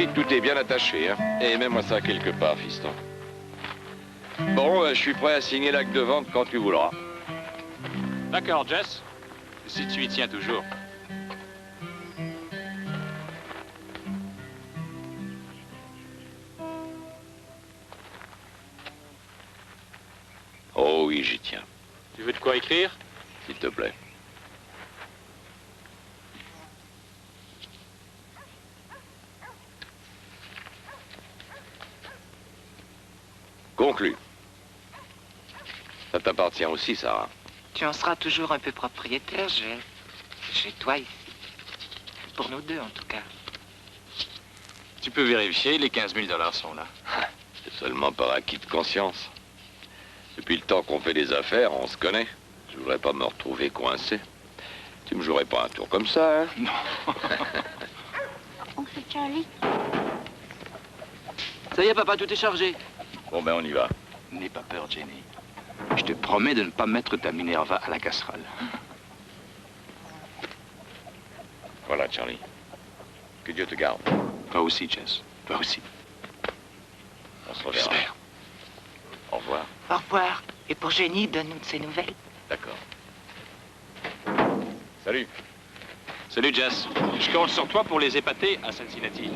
vérifie que tout est bien attaché, hein. Et mets-moi ça quelque part, fiston. Bon, je suis prêt à signer l'acte de vente quand tu voudras. D'accord, Jess. Si tu y tiens toujours. Oh oui, j'y tiens. Tu veux de quoi écrire? S'il te plaît. Conclu. Ça t'appartient aussi, Sarah. Tu en seras toujours un peu propriétaire, chez toi ici. Pour nous deux, en tout cas. Tu peux vérifier, les 15 000 $ sont là. C'est seulement par acquis de conscience. Depuis le temps qu'on fait des affaires, on se connaît. Je voudrais pas me retrouver coincé. Tu me jouerais pas un tour comme ça, hein? Non. Oncle Charlie. Ça y est, papa, tout est chargé. Bon, ben, on y va. N'aie pas peur, Jenny. Je te promets de ne pas mettre ta Minerva à la casserole. Voilà, Charlie. Que Dieu te garde. Toi aussi, Jess. Toi aussi. On se reverra. J'espère. Au revoir. Au revoir. Et pour Jenny, donne-nous de ses nouvelles. D'accord. Salut. Salut, Jess. Je compte sur toi pour les épater à Cincinnati.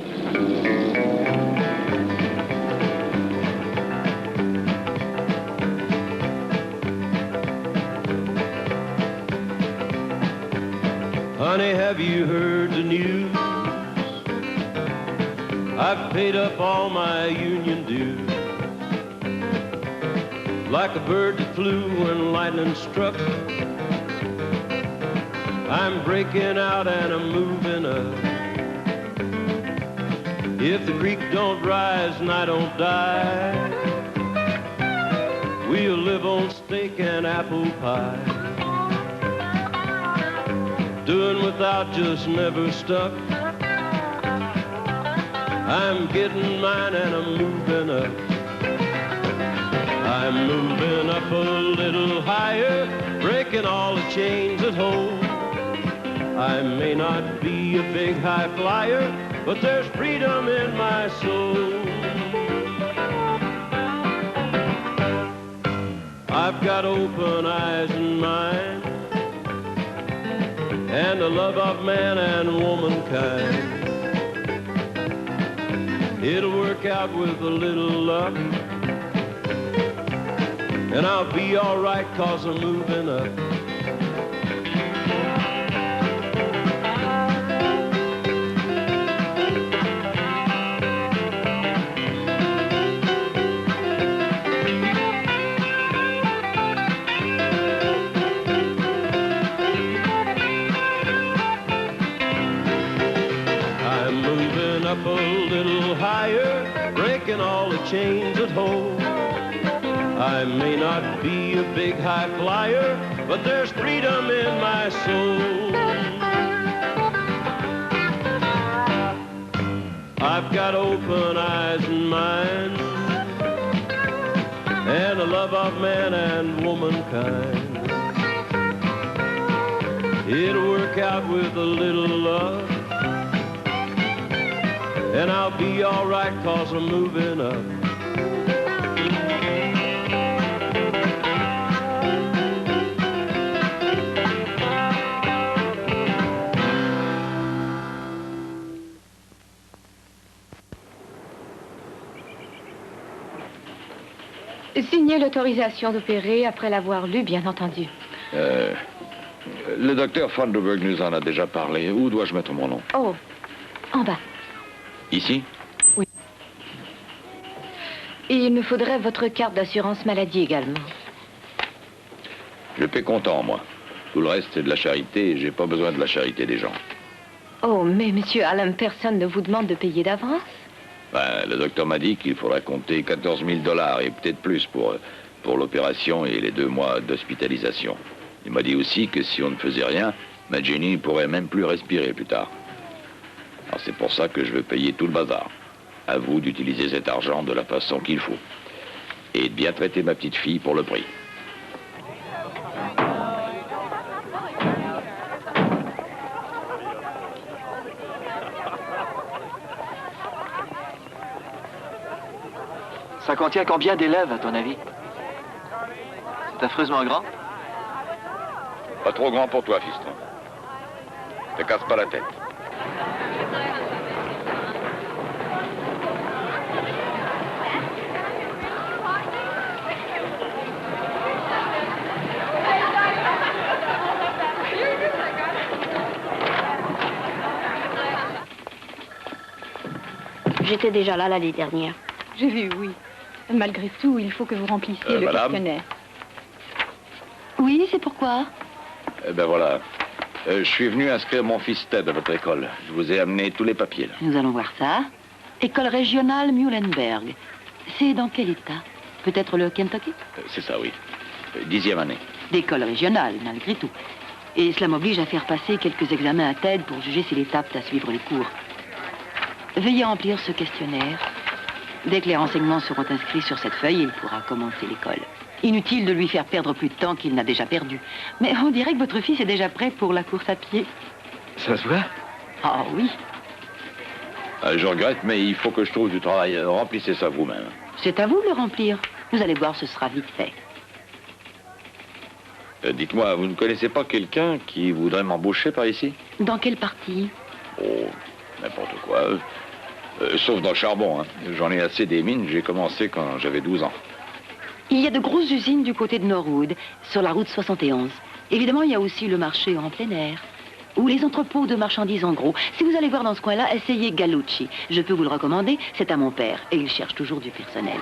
Honey, have you heard the news? I've paid up all my union dues. Like a bird that flew when lightning struck, I'm breaking out and I'm moving up. If the creek don't rise and I don't die, we'll live on steak and apple pie. Doing without just never stuck. I'm getting mine and I'm moving up. I'm moving up a little higher, breaking all the chains that hold. I may not be a big high flyer, but there's freedom in my soul. I've got open eyes and mind, and the love of man and womankind. It'll work out with a little luck, and I'll be all right 'cause I'm moving up. I'm moving up a little higher, breaking all the chains that hold. I may not be a big high flyer, but there's freedom in my soul. I've got open eyes and mind, and the love of man and womankind. It'll work out with a little love, and I'll be all right 'cause I'm moving up. Signez l'autorisation d'opérer après l'avoir lu, bien entendu. Le docteur Vanderberg nous en a déjà parlé. Où dois-je mettre mon nom? Oh, en bas. Ici? Oui. Et il me faudrait votre carte d'assurance maladie également. Je paie comptant, moi. Tout le reste, c'est de la charité et j'ai pas besoin de la charité des gens. Oh, mais monsieur Allen, personne ne vous demande de payer d'avance. Ben, le docteur m'a dit qu'il faudra compter 14 000 $ et peut-être plus pour l'opération et les 2 mois d'hospitalisation. Il m'a dit aussi que si on ne faisait rien, ma Jenny pourrait même plus respirer plus tard. Alors c'est pour ça que je veux payer tout le bazar. À vous d'utiliser cet argent de la façon qu'il faut. Et de bien traiter ma petite fille pour le prix. Ça contient combien d'élèves, à ton avis? C'est affreusement grand? Pas trop grand pour toi, fiston. Te casse pas la tête. J'étais déjà là l'année dernière. J'ai vu, oui. Malgré tout, il faut que vous remplissiez le madame questionnaire. Oui, c'est pourquoi? Eh ben voilà. Je suis venu inscrire mon fils Ted à votre école. Je vous ai amené tous les papiers, là. Nous allons voir ça. École régionale Muhlenberg. C'est dans quel état? Peut-être le Kentucky? C'est ça, oui. 10e année. D'école régionale, malgré tout. Et cela m'oblige à faire passer quelques examens à TED pour juger s'il est apte à suivre les cours. Veuillez remplir ce questionnaire. Dès que les renseignements seront inscrits sur cette feuille, il pourra commencer l'école. Inutile de lui faire perdre plus de temps qu'il n'a déjà perdu. Mais on dirait que votre fils est déjà prêt pour la course à pied. Ça se voit? Ah oui, Je regrette, mais il faut que je trouve du travail. Remplissez ça vous-même. c'est à vous de le remplir. Vous allez voir, ce sera vite fait. Dites-moi, vous ne connaissez pas quelqu'un qui voudrait m'embaucher par ici? Dans quelle partie? Oh, n'importe quoi. Sauf dans le charbon, hein. J'en ai assez des mines. J'ai commencé quand j'avais 12 ans. Il y a de grosses usines du côté de Norwood, sur la route 71. Évidemment, il y a aussi le marché en plein air. Ou les entrepôts de marchandises en gros. Si vous allez voir dans ce coin-là, essayez Gallucci. Je peux vous le recommander, c'est à mon père. Et il cherche toujours du personnel.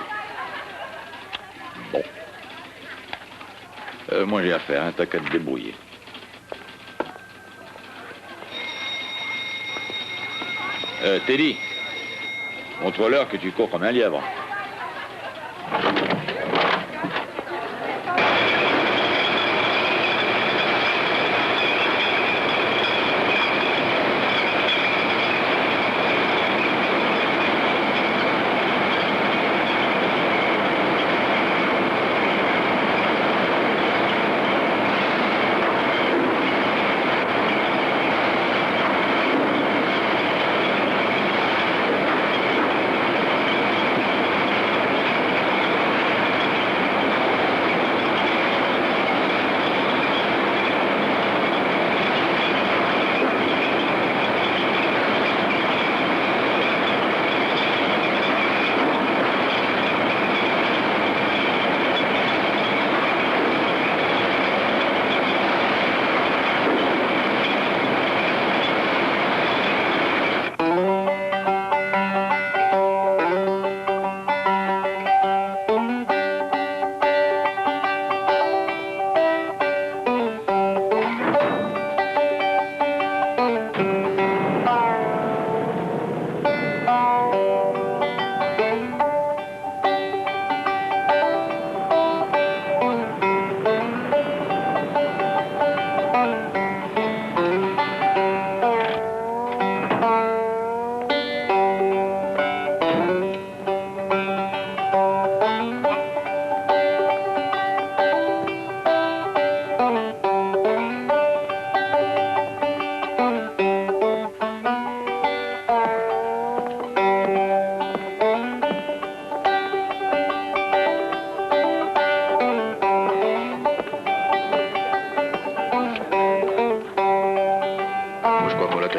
Bon. Moi, j'ai affaire, hein. T'as qu'à te débrouiller. Teddy, montre-leur que tu cours comme un lièvre.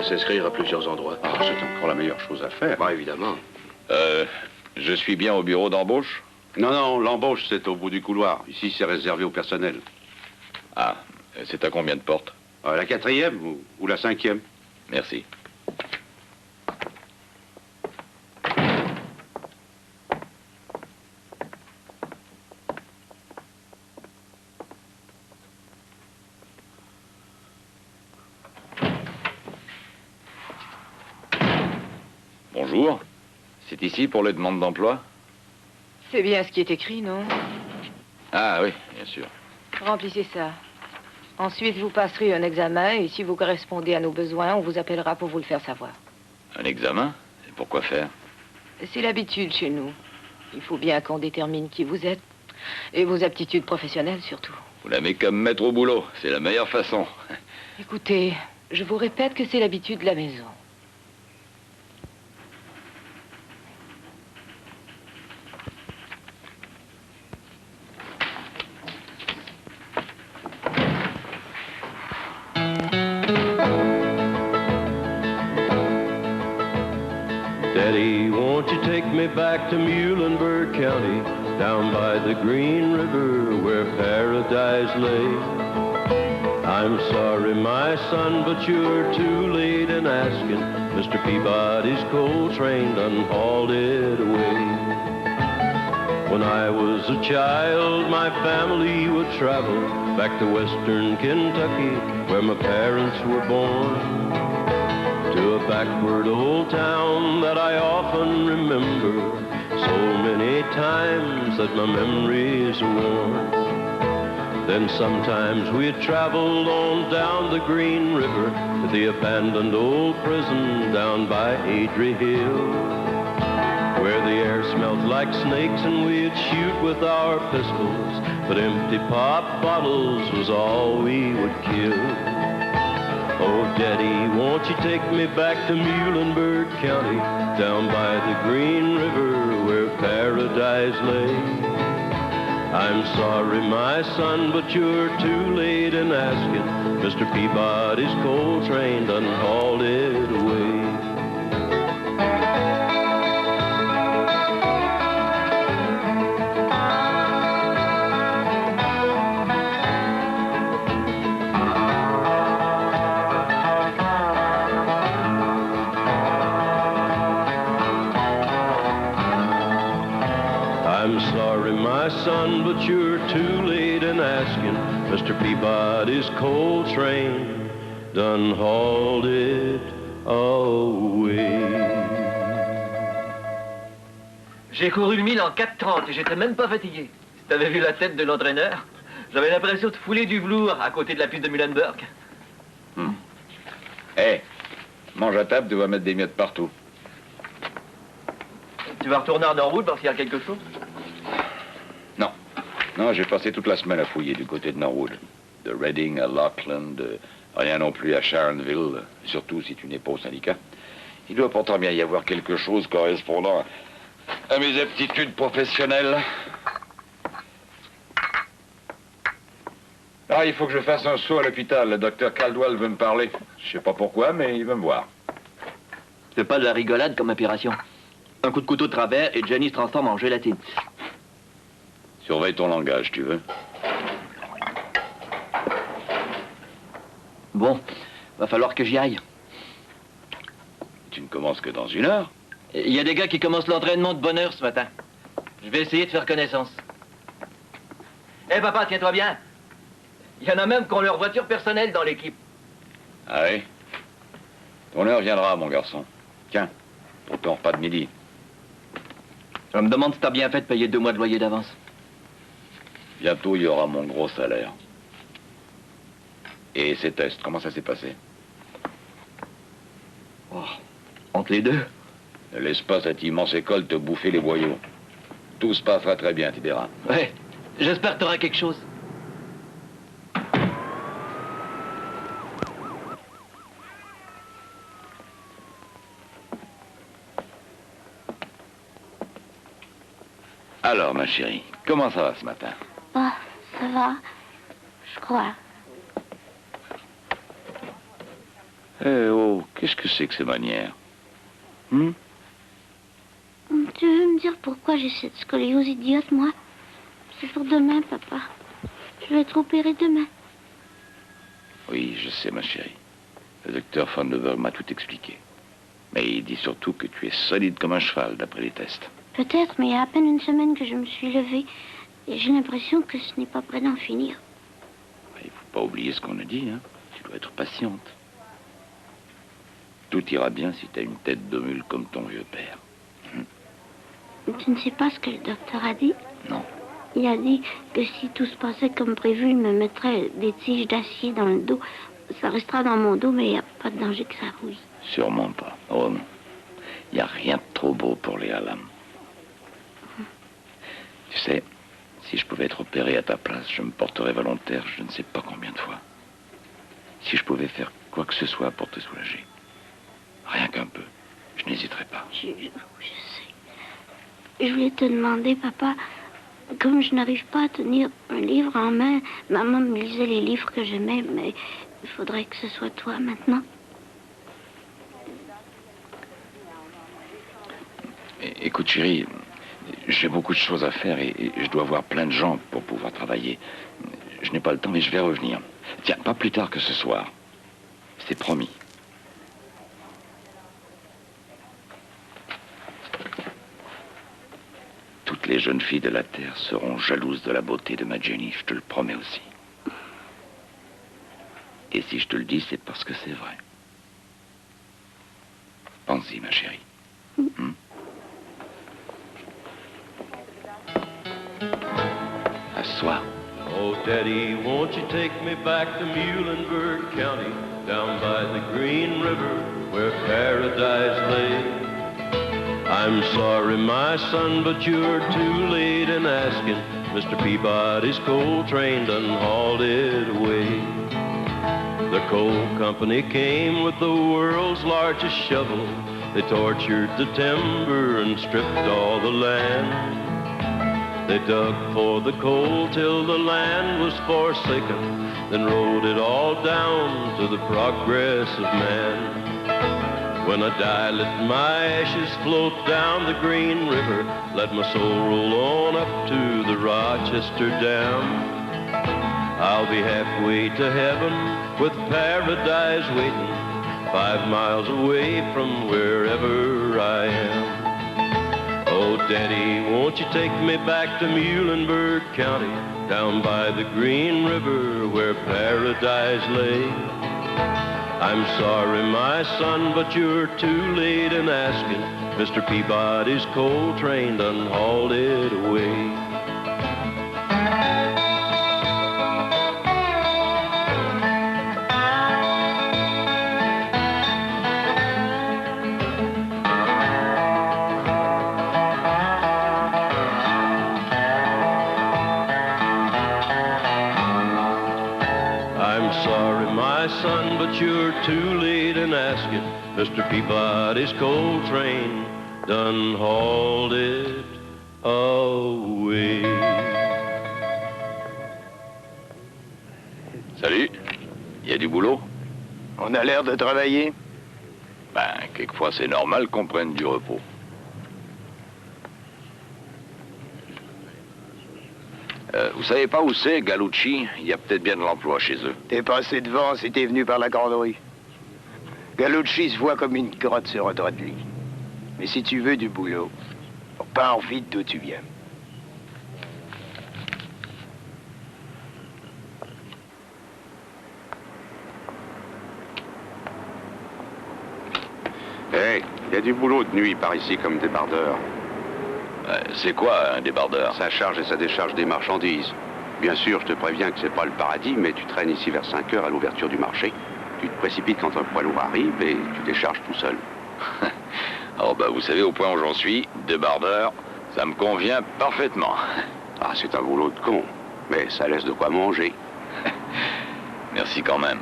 S'inscrire à plusieurs endroits. Ah, c'est encore la meilleure chose à faire. Bah, évidemment. Je suis bien au bureau d'embauche? Non, non, l'embauche, c'est au bout du couloir. Ici, c'est réservé au personnel. Ah, c'est à combien de portes? La 4e ou la 5e? Merci. Bonjour. C'est ici pour les demandes d'emploi? C'est bien ce qui est écrit, non? Ah oui, bien sûr. Remplissez ça. Ensuite, vous passerez un examen et si vous correspondez à nos besoins, on vous appellera pour vous le faire savoir. Un examen? Et pourquoi faire? C'est l'habitude chez nous. Il faut bien qu'on détermine qui vous êtes et vos aptitudes professionnelles surtout. Vous la mettez comme maître au boulot. C'est la meilleure façon. Écoutez, je vous répète que c'est l'habitude de la maison. me back to Muhlenberg County, down by the Green River where paradise lay. I'm sorry, my son, but you're too late in asking. Mr. Peabody's coal train done hauled it away. When I was a child, my family would travel back to western Kentucky, where my parents were born, to a backward old town that I often remember, so many times that my memories are worn. Then sometimes we'd traveled on down the Green River to the abandoned old prison down by Adrie Hill, where the air smelled like snakes and we'd shoot with our pistols, but empty pop bottles was all we would kill. Oh, Daddy, won't you take me back to Muhlenberg County, down by the Green River where paradise lay? I'm sorry, my son, but you're too late in asking. Mr. Peabody's coal train done hauled it away. I'm sorry, my son, but you're too late in asking. Mr. Peabody's coal train done hauled it away. J'ai couru le 1000 en 4:30 et j'étais même pas fatigué. Si t'avais vu la tête de l'entraîneur, j'avais l'impression de fouler du velours à côté de la piste de Muhlenberg. Hé, mange à table, tu vas mettre des miettes partout. Tu vas retourner à Norwood parce qu'il y a quelque chose? Non. Non, j'ai passé toute la semaine à fouiller du côté de Norwood. De Reading à Lockland, rien non plus à Sharonville, surtout si tu n'es pas au syndicat. Il doit pourtant bien y avoir quelque chose correspondant à mes aptitudes professionnelles. Ah, il faut que je fasse un saut à l'hôpital. Le docteur Caldwell veut me parler. Je sais pas pourquoi, mais il veut me voir. C'est pas de la rigolade comme opération. Un coup de couteau de travers et Jenny se transforme en gélatine. Surveille ton langage, tu veux. Bon, va falloir que j'y aille. Tu ne commences que dans 1 heure. Il y a des gars qui commencent l'entraînement de bonne heure ce matin. Je vais essayer de faire connaissance. Hé, papa, tiens-toi bien. Il y en a même qui ont leur voiture personnelle dans l'équipe. Ah oui? Ton heure viendra, mon garçon. Tiens, pour ton repas de midi. Je me demande si t'as bien fait de payer 2 mois de loyer d'avance. Bientôt, il y aura mon gros salaire. Et ces tests, comment ça s'est passé? Oh, entre les deux. Ne laisse pas cette immense école te bouffer les boyaux. Tout se passera très bien, tu verras. Ouais, j'espère que t'auras quelque chose. Alors, ma chérie, comment ça va ce matin? Bah, ça va, je crois. Eh oh, qu'est-ce que c'est que ces manières? Tu veux me dire pourquoi j'ai cette scoliose idiote, moi? C'est pour demain, papa. Je vais être opérée demain. Oui, je sais, ma chérie. Le docteur Van de Berg m'a tout expliqué. Mais il dit surtout que tu es solide comme un cheval, d'après les tests. Peut-être, mais il y a à peine 1 semaine que je me suis levée. Et j'ai l'impression que ce n'est pas près d'en finir. Il ne faut pas oublier ce qu'on a dit, hein. Tu dois être patiente. Tout ira bien si tu as une tête de mule comme ton vieux père. Tu ne sais pas ce que le docteur a dit? Non. Il a dit que si tout se passait comme prévu, il me mettrait des tiges d'acier dans le dos. Ça restera dans mon dos, mais il n'y a pas de danger que ça rouille. Sûrement pas. Oh non. Il n'y a rien de trop beau pour les Hallam. Tu sais, si je pouvais être opéré à ta place, je me porterais volontaire je ne sais pas combien de fois. Si je pouvais faire quoi que ce soit pour te soulager. Rien qu'un peu. Je n'hésiterais pas. Je sais. Je voulais te demander, papa, comme je n'arrive pas à tenir un livre en main, maman me lisait les livres que j'aimais, mais il faudrait que ce soit toi maintenant. Écoute, chérie, j'ai beaucoup de choses à faire et je dois voir plein de gens pour pouvoir travailler. Je n'ai pas le temps, mais je vais revenir. Tiens, pas plus tard que ce soir. C'est promis. Toutes les jeunes filles de la Terre seront jalouses de la beauté de ma Jenny, je te le promets aussi. Et si je te le dis, c'est parce que c'est vrai. Pense-y, ma chérie. Assois. Oh, Daddy, won't you take me back to Muhlenberg County, down by the Green River, where paradise lay? I'm sorry, my son, but you're too late in asking. Mr. Peabody's coal train done hauled it away. The coal company came with the world's largest shovel. They tortured the timber and stripped all the land. They dug for the coal till the land was forsaken, then rode it all down to the progress of man. When I die, let my ashes float down the Green River. Let my soul roll on up to the Rochester Dam. I'll be halfway to heaven with paradise waiting, 5 miles away from wherever I am. Oh, Daddy, won't you take me back to Muhlenberg County, down by the Green River where paradise lay? I'm sorry, my son, but you're too late in asking. Mr. Peabody's coal train done hauled it away. Son, but you're too late in asking. Mr. Peabody's coal train done hauled it away. Salut, y a du boulot? On a l'air de travailler. Ben, quelquefois c'est normal qu'on prenne du repos. Vous savez pas où c'est, Galucci? Il y a peut-être bien de l'emploi chez eux. T'es passé devant si t'es venu par la grande rue. Galucci se voit comme une grotte sur un drap de lit. Mais si tu veux du boulot, pas envie d'où tu viens. Hé, il y a du boulot de nuit par ici comme débardeur. C'est quoi un débardeur? Ça charge et ça décharge des marchandises. Bien sûr, je te préviens que c'est pas le paradis, mais tu traînes ici vers 5 heures à l'ouverture du marché. Tu te précipites quand un poids lourd arrive et tu décharges tout seul. Alors bah vous savez, au point où j'en suis, débardeur, ça me convient parfaitement. Ah, c'est un boulot de con, mais ça laisse de quoi manger. Merci quand même.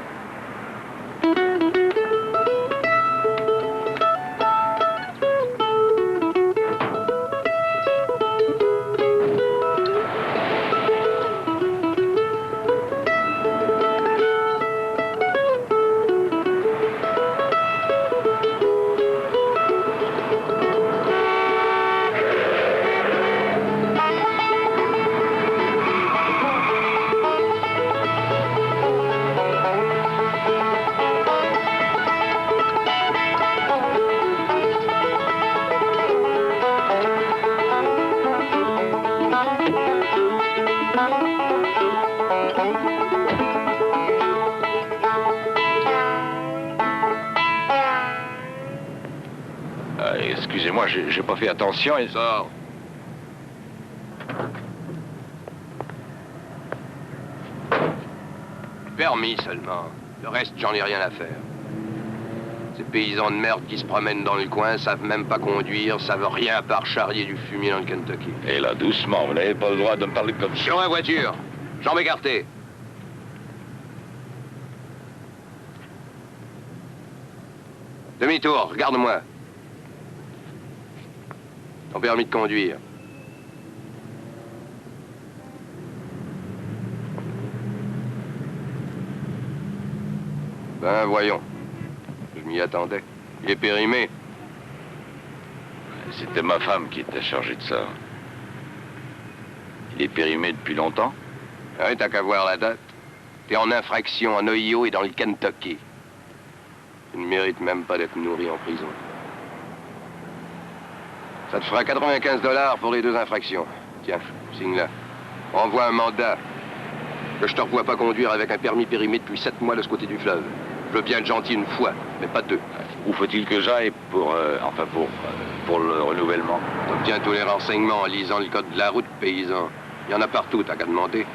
Excusez-moi, j'ai pas fait attention et... Sors. Permis seulement. Le reste, j'en ai rien à faire. Ces paysans de merde qui se promènent dans le coin, savent même pas conduire, savent rien à part charrier du fumier dans le Kentucky. Et là, doucement, vous n'avez pas le droit de me parler comme ça. Sur ma voiture. Jambes écartées. Demi-tour, regarde-moi. Ton permis de conduire. Ben, voyons. Je m'y attendais. Il est périmé. C'était ma femme qui était chargée de ça. Il est périmé depuis longtemps? Ouais, t'as qu'à voir la date. T'es en infraction en Ohio et dans le Kentucky. Tu ne mérites même pas d'être nourri en prison. Ça te fera 95 $ pour les 2 infractions. Tiens, signe là. Envoie un mandat. Que je te revois pas conduire avec un permis périmé depuis 7 mois de ce côté du fleuve. Je veux bien être gentil une fois, mais pas 2. Où faut-il que j'aille pour le renouvellement? T'obtiens tous les renseignements en lisant le code de la route, paysan. Il y en a partout, t'as qu'à demander.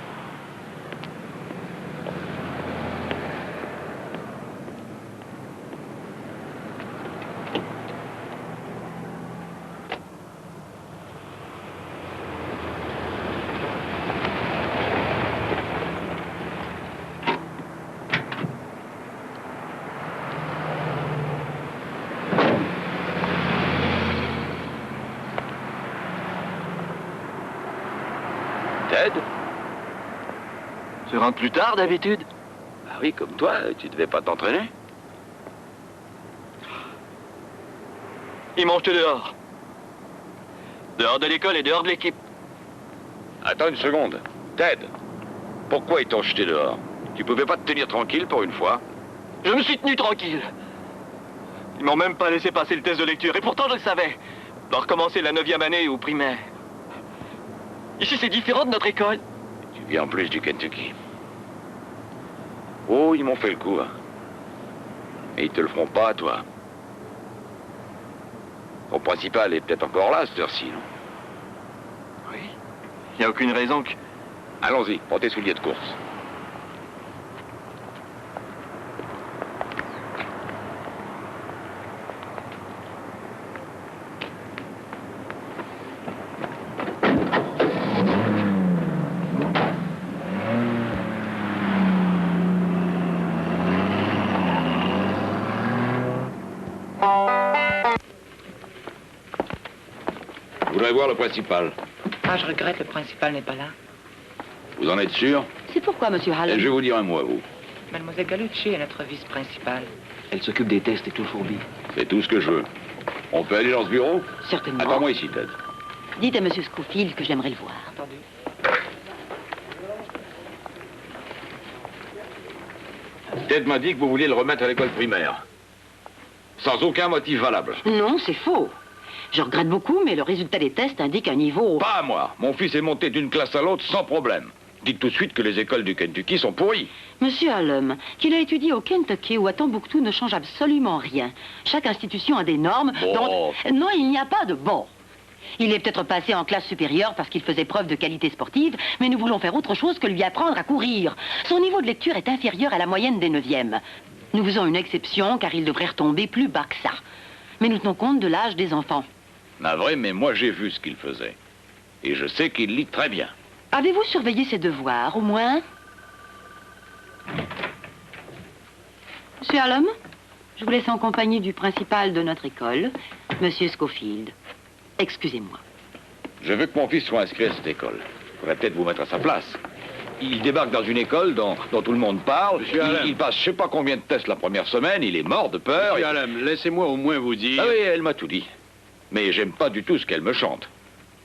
Ted? Tu rentres plus tard d'habitude? Ah oui, comme toi, tu devais pas t'entraîner? Ils m'ont jeté dehors. Dehors de l'école et dehors de l'équipe. Attends une seconde. Ted, pourquoi ils t'ont jeté dehors? Tu pouvais pas te tenir tranquille pour une fois? Je me suis tenu tranquille. Ils m'ont même pas laissé passer le test de lecture. Et pourtant, je le savais. Je dois recommencer la 9e année au primaire. Ici, c'est différent de notre école. Tu viens en plus du Kentucky. Oh, ils m'ont fait le coup, hein. Et ils te le feront pas, toi. Ton principal est peut-être encore là, cette heure-ci, non? Oui. Il n'y a aucune raison que... Allons-y, prends tes souliers de course. Je voudrais voir le principal. Ah, je regrette, le principal n'est pas là. Vous en êtes sûr? C'est pourquoi, monsieur Hallam? Je vais vous dire un mot à vous. Mademoiselle Galucci est notre vice-principale. Elle s'occupe des tests et tout le fourbi. C'est tout ce que je veux. On peut aller dans ce bureau? Certainement. Attends-moi ici, Ted. Dites à monsieur Scofield que j'aimerais le voir. Entendu. Ted m'a dit que vous vouliez le remettre à l'école primaire. Sans aucun motif valable. Non, c'est faux. Je regrette beaucoup, mais le résultat des tests indique un niveau... Pas à moi. Mon fils est monté d'une classe à l'autre sans problème. Dites tout de suite que les écoles du Kentucky sont pourries. Monsieur Hallam, qu'il a étudié au Kentucky ou à Tombouctou ne change absolument rien. Chaque institution a des normes Bon. dont... Non, il n'y a pas de bon. Il est peut-être passé en classe supérieure parce qu'il faisait preuve de qualité sportive, mais nous voulons faire autre chose que lui apprendre à courir. Son niveau de lecture est inférieur à la moyenne des 9e. Nous faisons une exception car il devrait retomber plus bas que ça. Mais nous tenons compte de l'âge des enfants. Navré, mais moi j'ai vu ce qu'il faisait. Et je sais qu'il lit très bien. Avez-vous surveillé ses devoirs, au moins? Monsieur Hallam, je vous laisse en compagnie du principal de notre école, monsieur Scofield. Excusez-moi. Je veux que mon fils soit inscrit à cette école. Je pourrais peut-être vous mettre à sa place. Il débarque dans une école dont tout le monde parle. Il passe je sais pas combien de tests la première semaine. Il est mort de peur. Monsieur Hallam, laissez-moi au moins vous dire... Ah oui, elle m'a tout dit. Mais j'aime pas du tout ce qu'elle me chante.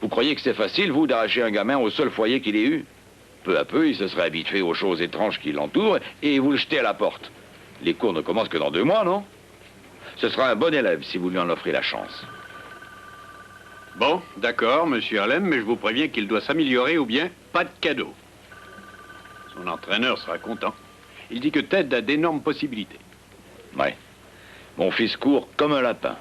Vous croyez que c'est facile, vous, d'arracher un gamin au seul foyer qu'il ait eu? Peu à peu, il se serait habitué aux choses étranges qui l'entourent et vous le jetez à la porte. Les cours ne commencent que dans 2 mois, non? Ce sera un bon élève si vous lui en offrez la chance. Bon, d'accord, monsieur Hallam, mais je vous préviens qu'il doit s'améliorer ou bien pas de cadeau. Son entraîneur sera content. Il dit que Ted a d'énormes possibilités. Ouais. Mon fils court comme un lapin.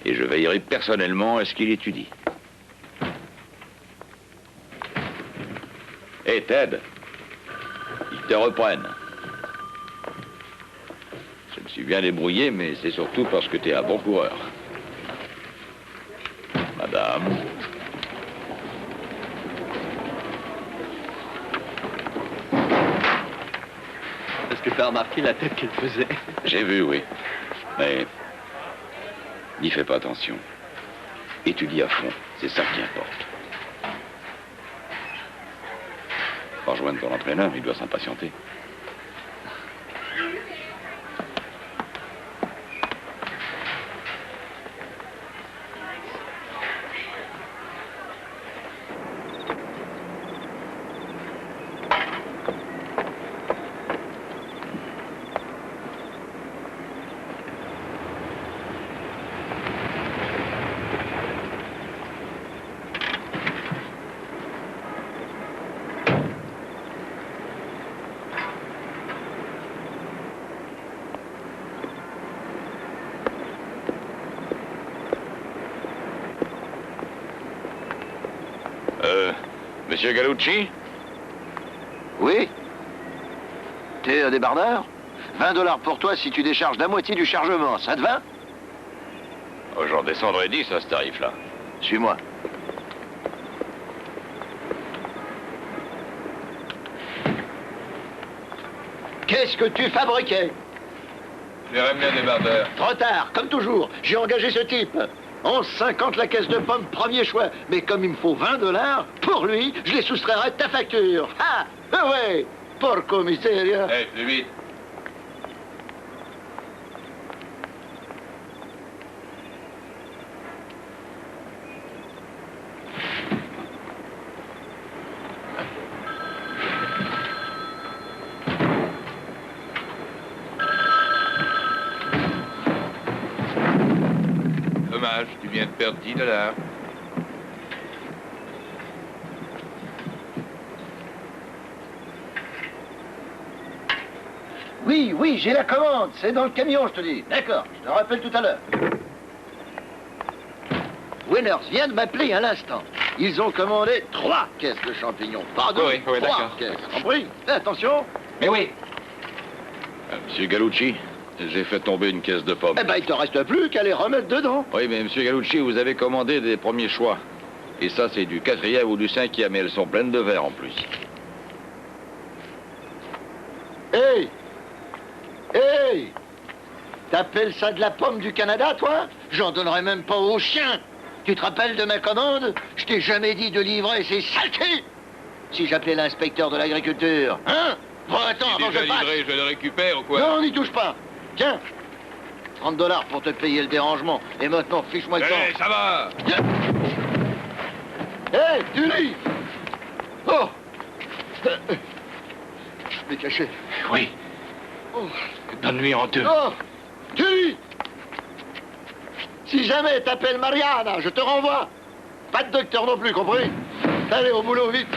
Et je veillerai personnellement à ce qu'il étudie. Hé, Ted, ils te reprennent. Je me suis bien débrouillé, mais c'est surtout parce que t'es un bon coureur. Madame. Est-ce que tu as remarqué la tête qu'elle faisait? J'ai vu, oui. Mais n'y fais pas attention. Étudie à fond, c'est ça qui importe. Rejoindre ton entraîneur, il doit s'impatienter. Monsieur Gallucci? Oui? T'es un débardeur? 20 $ pour toi si tu décharges la moitié du chargement, ça te va? Oh, j'en descendrai 10 à ce tarif-là. Suis-moi. Qu'est-ce que tu fabriquais? J'ai ramené un débardeur. Trop tard, comme toujours. J'ai engagé ce type. 11,50 la caisse de pommes, premier choix. Mais comme il me faut 20 $, pour lui, je les soustrairai de ta facture. Ah, ouais, porco miseria. Hey, plus vite. Dommage, tu viens de perdre 10 $. Oui, oui, j'ai la commande. C'est dans le camion, je te dis. D'accord, je te rappelle tout à l'heure. Winners vient de m'appeler à l'instant. Ils ont commandé 3 caisses de champignons. Pardon, Oui, 3 d'accord. caisses. Compris? Fais attention. Mais oui. Monsieur Gallucci, j'ai fait tomber une caisse de pommes. Eh ben, il te reste plus qu'à les remettre dedans. Oui, mais monsieur Gallucci, vous avez commandé des premiers choix. Et ça, c'est du 4e ou du 5e, et elles sont pleines de verre en plus. Hey! Hey! T'appelles ça de la pomme du Canada, toi? J'en donnerai même pas aux chiens. Tu te rappelles de ma commande? Je t'ai jamais dit de livrer ces saletés. Si j'appelais l'inspecteur de l'agriculture, hein? Bon, attends, avant que je passe. Je le récupère ou quoi? Non, n'y touche pas. Tiens, 30 $ pour te payer le dérangement. Et maintenant, fiche-moi le temps. Hey, ça va! Hé, tu lis! Oh! Je vais cacher. Oui. Oh! Donne-lui en deux. Oh! Tu lis! Si jamais t'appelles Mariana, je te renvoie. Pas de docteur non plus, compris? Allez, au boulot, vite.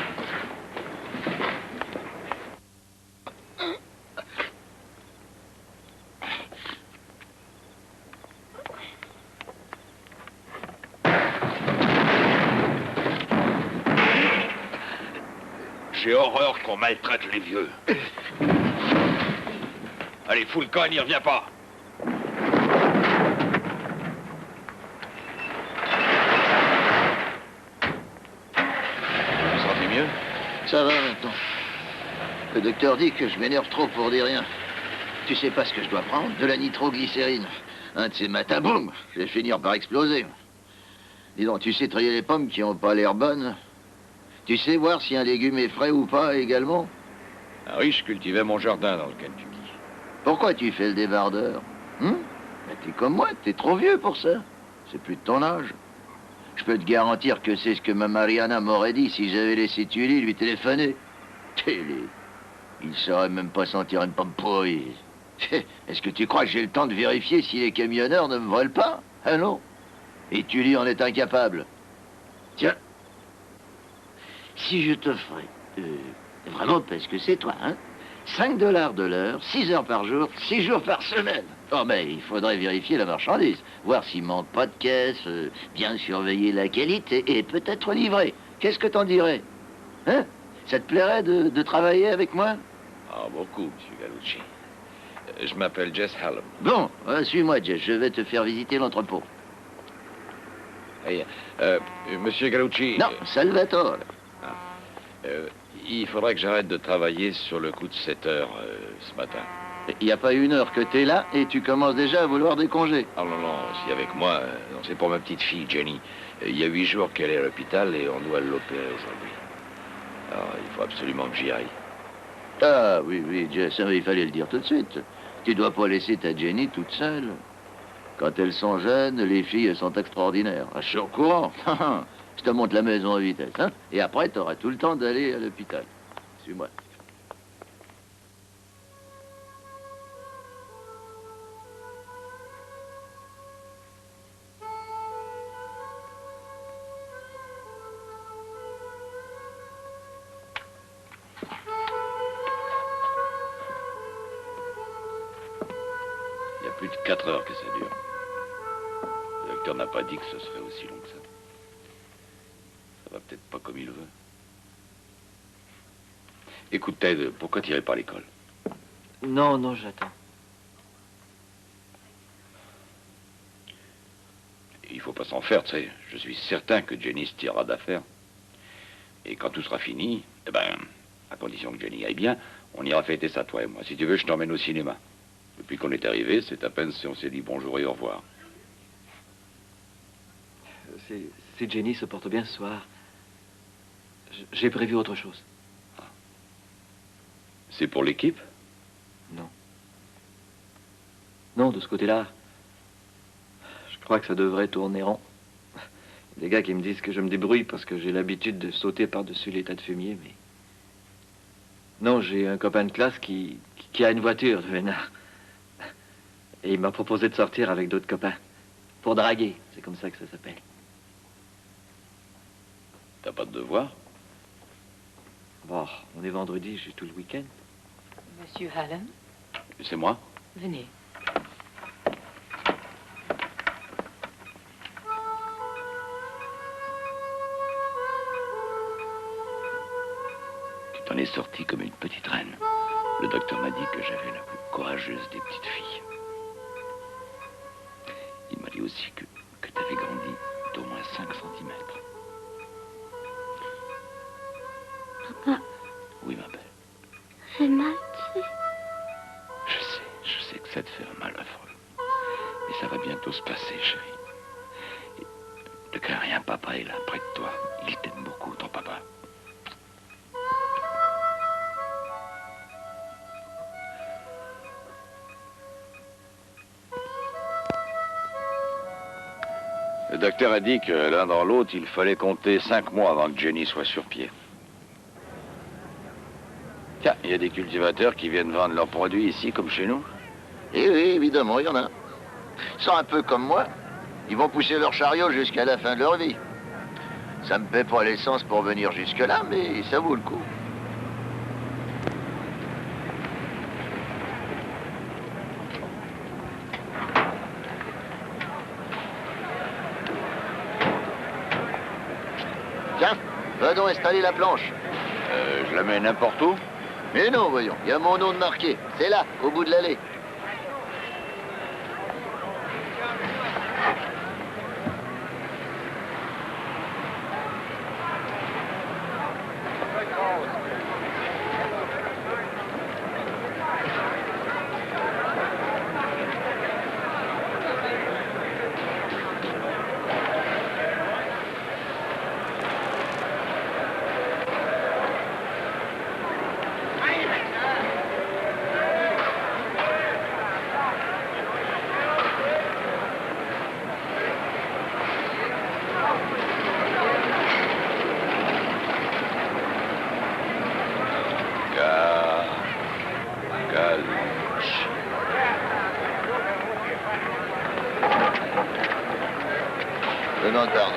J'ai horreur qu'on maltraite les vieux. Allez, fous le camp, n'y reviens pas. Vous sentez mieux? Ça va maintenant. Le docteur dit que je m'énerve trop pour des rien. Tu sais pas ce que je dois prendre? De la nitroglycérine. Un de ces matins, boum, je vais finir par exploser. Dis donc, tu sais trier les pommes qui ont pas l'air bonnes? Tu sais voir si un légume est frais ou pas également? Ah oui, je cultivais mon jardin dans le Kentucky. Pourquoi tu fais le débardeur? Ben, t'es comme moi, t'es trop vieux pour ça. C'est plus de ton âge. Je peux te garantir que c'est ce que ma Mariana m'aurait dit si j'avais laissé Tully lui téléphoner. Tully, il saurait même pas sentir une pomme pourrie. Est-ce que tu crois que j'ai le temps de vérifier si les camionneurs ne me volent pas? Ah non. Et Tully en est incapable. Tiens. Si je t'offrais, vraiment parce que c'est toi, hein, 5 $ de l'heure, 6 heures par jour, 6 jours par semaine. Oh, mais il faudrait vérifier la marchandise, voir s'il manque pas de caisse, bien surveiller la qualité et peut-être livrer. Qu'est-ce que t'en dirais? Hein? Ça te plairait de travailler avec moi? Ah, beaucoup, monsieur Gallucci. Je m'appelle Jess Hallam. Bon, suis-moi, Jess, je vais te faire visiter l'entrepôt. Hey, monsieur Gallucci... Non, Salvatore. Il faudrait que j'arrête de travailler sur le coup de 7 heures ce matin. Il n'y a pas une heure que t'es là et tu commences déjà à vouloir des congés. Ah non, non, si avec moi, non, c'est pour ma petite fille, Jenny. Il y a 8 jours qu'elle est à l'hôpital et on doit l'opérer aujourd'hui. Alors, il faut absolument que j'y aille. Ah oui, oui, Jess, il fallait le dire tout de suite. Tu dois pas laisser ta Jenny toute seule. Quand elles sont jeunes, les filles sont extraordinaires. Ah, je suis au courant. Je te monte la maison à vitesse, hein? Et après, tu auras tout le temps d'aller à l'hôpital. Suis-moi. Il y a plus de 4 heures que ça dure. Le docteur n'a pas dit que ce serait aussi long que ça. Ça va peut-être pas comme il veut. Écoute, Ted, pourquoi t'irais pas à l'école? Non, non, j'attends. Il faut pas s'en faire, tu sais. Je suis certain que Jenny se tirera d'affaire. Et quand tout sera fini, eh ben, à condition que Jenny aille bien, on ira fêter ça, toi et moi. Si tu veux, je t'emmène au cinéma. Depuis qu'on est arrivé, c'est à peine si on s'est dit bonjour et au revoir. Si Jenny se porte bien ce soir, j'ai prévu autre chose. Ah. C'est pour l'équipe? Non. Non, de ce côté-là, je crois que ça devrait tourner rond. Il y a des gars qui me disent que je me débrouille parce que j'ai l'habitude de sauter par-dessus les tas de fumier, mais... Non, j'ai un copain de classe qui a une voiture, de vénard. Et il m'a proposé de sortir avec d'autres copains. Pour draguer, c'est comme ça que ça s'appelle. T'as pas de devoir? Bon, on est vendredi, j'ai tout le week-end. Monsieur Hallam, C'est moi? venez. Tu t'en es sortie comme une petite reine. Le docteur m'a dit que j'avais la plus courageuse des petites filles. Il m'a dit aussi que t'avais grandi d'au moins 5 centimètres. Papa. Oui, ma belle. Ça fait mal, tu sais. Je sais que ça te fait un mal affreux. Mais ça va bientôt se passer, chérie. Ne crains rien, papa est là, près de toi. Il t'aime beaucoup, ton papa. Le docteur a dit que l'un dans l'autre, il fallait compter 5 mois avant que Jenny soit sur pied. Tiens, il y a des cultivateurs qui viennent vendre leurs produits ici, comme chez nous. Eh oui, évidemment, il y en a. Ils sont un peu comme moi. Ils vont pousser leur chariot jusqu'à la fin de leur vie. Ça me paie pas l'essence pour venir jusque-là, mais ça vaut le coup. Tiens, va donc installer la planche. Je la mets n'importe où? Mais non, voyons, il y a mon nom de marqué. C'est là, au bout de l'allée. Non, pardon.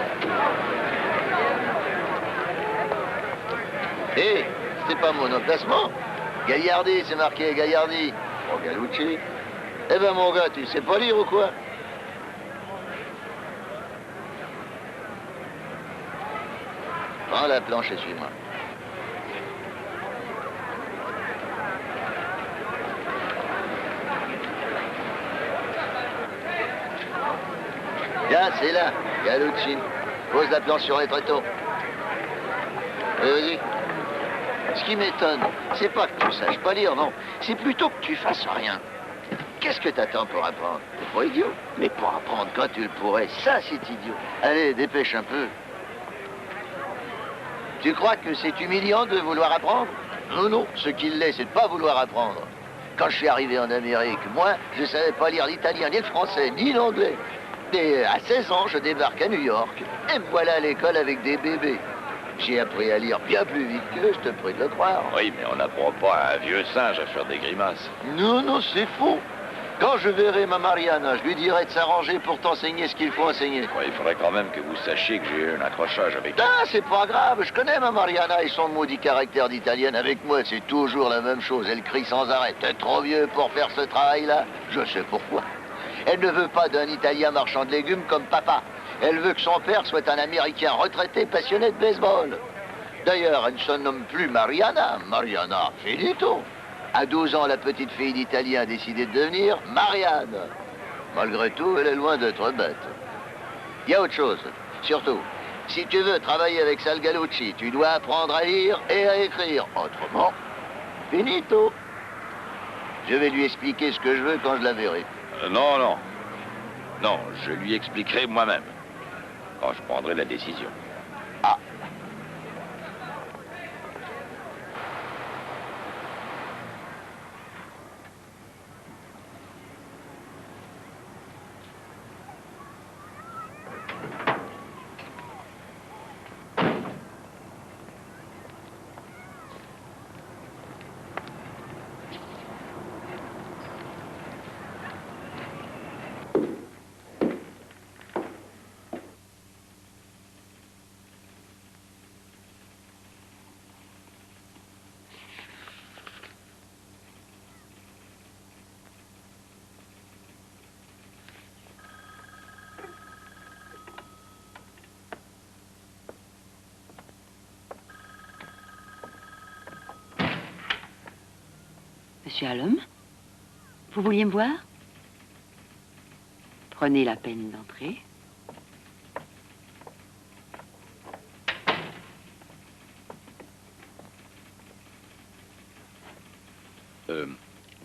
Hé, c'est pas mon emplacement. Gaillardi, c'est marqué Gaillardi. Oh, Galucci. Eh ben, mon gars, tu sais pas lire ou quoi? Prends la planche et suis-moi. Tiens, c'est là, Galucci. Pose la planche sur les tréteaux. Vas-y. Ce qui m'étonne, c'est pas que tu saches pas lire, non. C'est plutôt que tu fasses rien. Qu'est-ce que t'attends pour apprendre? T'es pas idiot? Mais pour apprendre quand tu le pourrais, ça c'est idiot. Allez, dépêche un peu. Tu crois que c'est humiliant de vouloir apprendre? Non, non, ce qu'il l'est, c'est de pas vouloir apprendre. Quand je suis arrivé en Amérique, moi, je savais pas lire l'italien, ni le français, ni l'anglais. Et à 16 ans, je débarque à New York. Et me voilà à l'école avec des bébés. J'ai appris à lire bien plus vite qu'eux, je te prie de le croire. Oui, mais on n'apprend pas à un vieux singe à faire des grimaces. Non, non, c'est faux. Quand je verrai ma Mariana, je lui dirai de s'arranger pour t'enseigner ce qu'il faut enseigner. Ouais, il faudrait quand même que vous sachiez que j'ai eu un accrochage avec... Ah, c'est pas grave, je connais ma Mariana et son maudit caractère d'italienne. Avec moi, c'est toujours la même chose. Elle crie sans arrêt. T'es trop vieux pour faire ce travail-là. Je sais pourquoi. Elle ne veut pas d'un Italien marchand de légumes comme papa. Elle veut que son père soit un Américain retraité passionné de baseball. D'ailleurs, elle ne se nomme plus Mariana. Mariana Finito. À 12 ans, la petite fille d'Italien a décidé de devenir Marianne. Malgré tout, elle est loin d'être bête. Il y a autre chose. Surtout, si tu veux travailler avec Salgalucci, tu dois apprendre à lire et à écrire. Autrement, finito. Je vais lui expliquer ce que je veux quand je la verrai. Non, non. Non, je lui expliquerai moi-même. Quand je prendrai la décision. Ah. Monsieur Hallam, vous vouliez me voir? Prenez la peine d'entrer.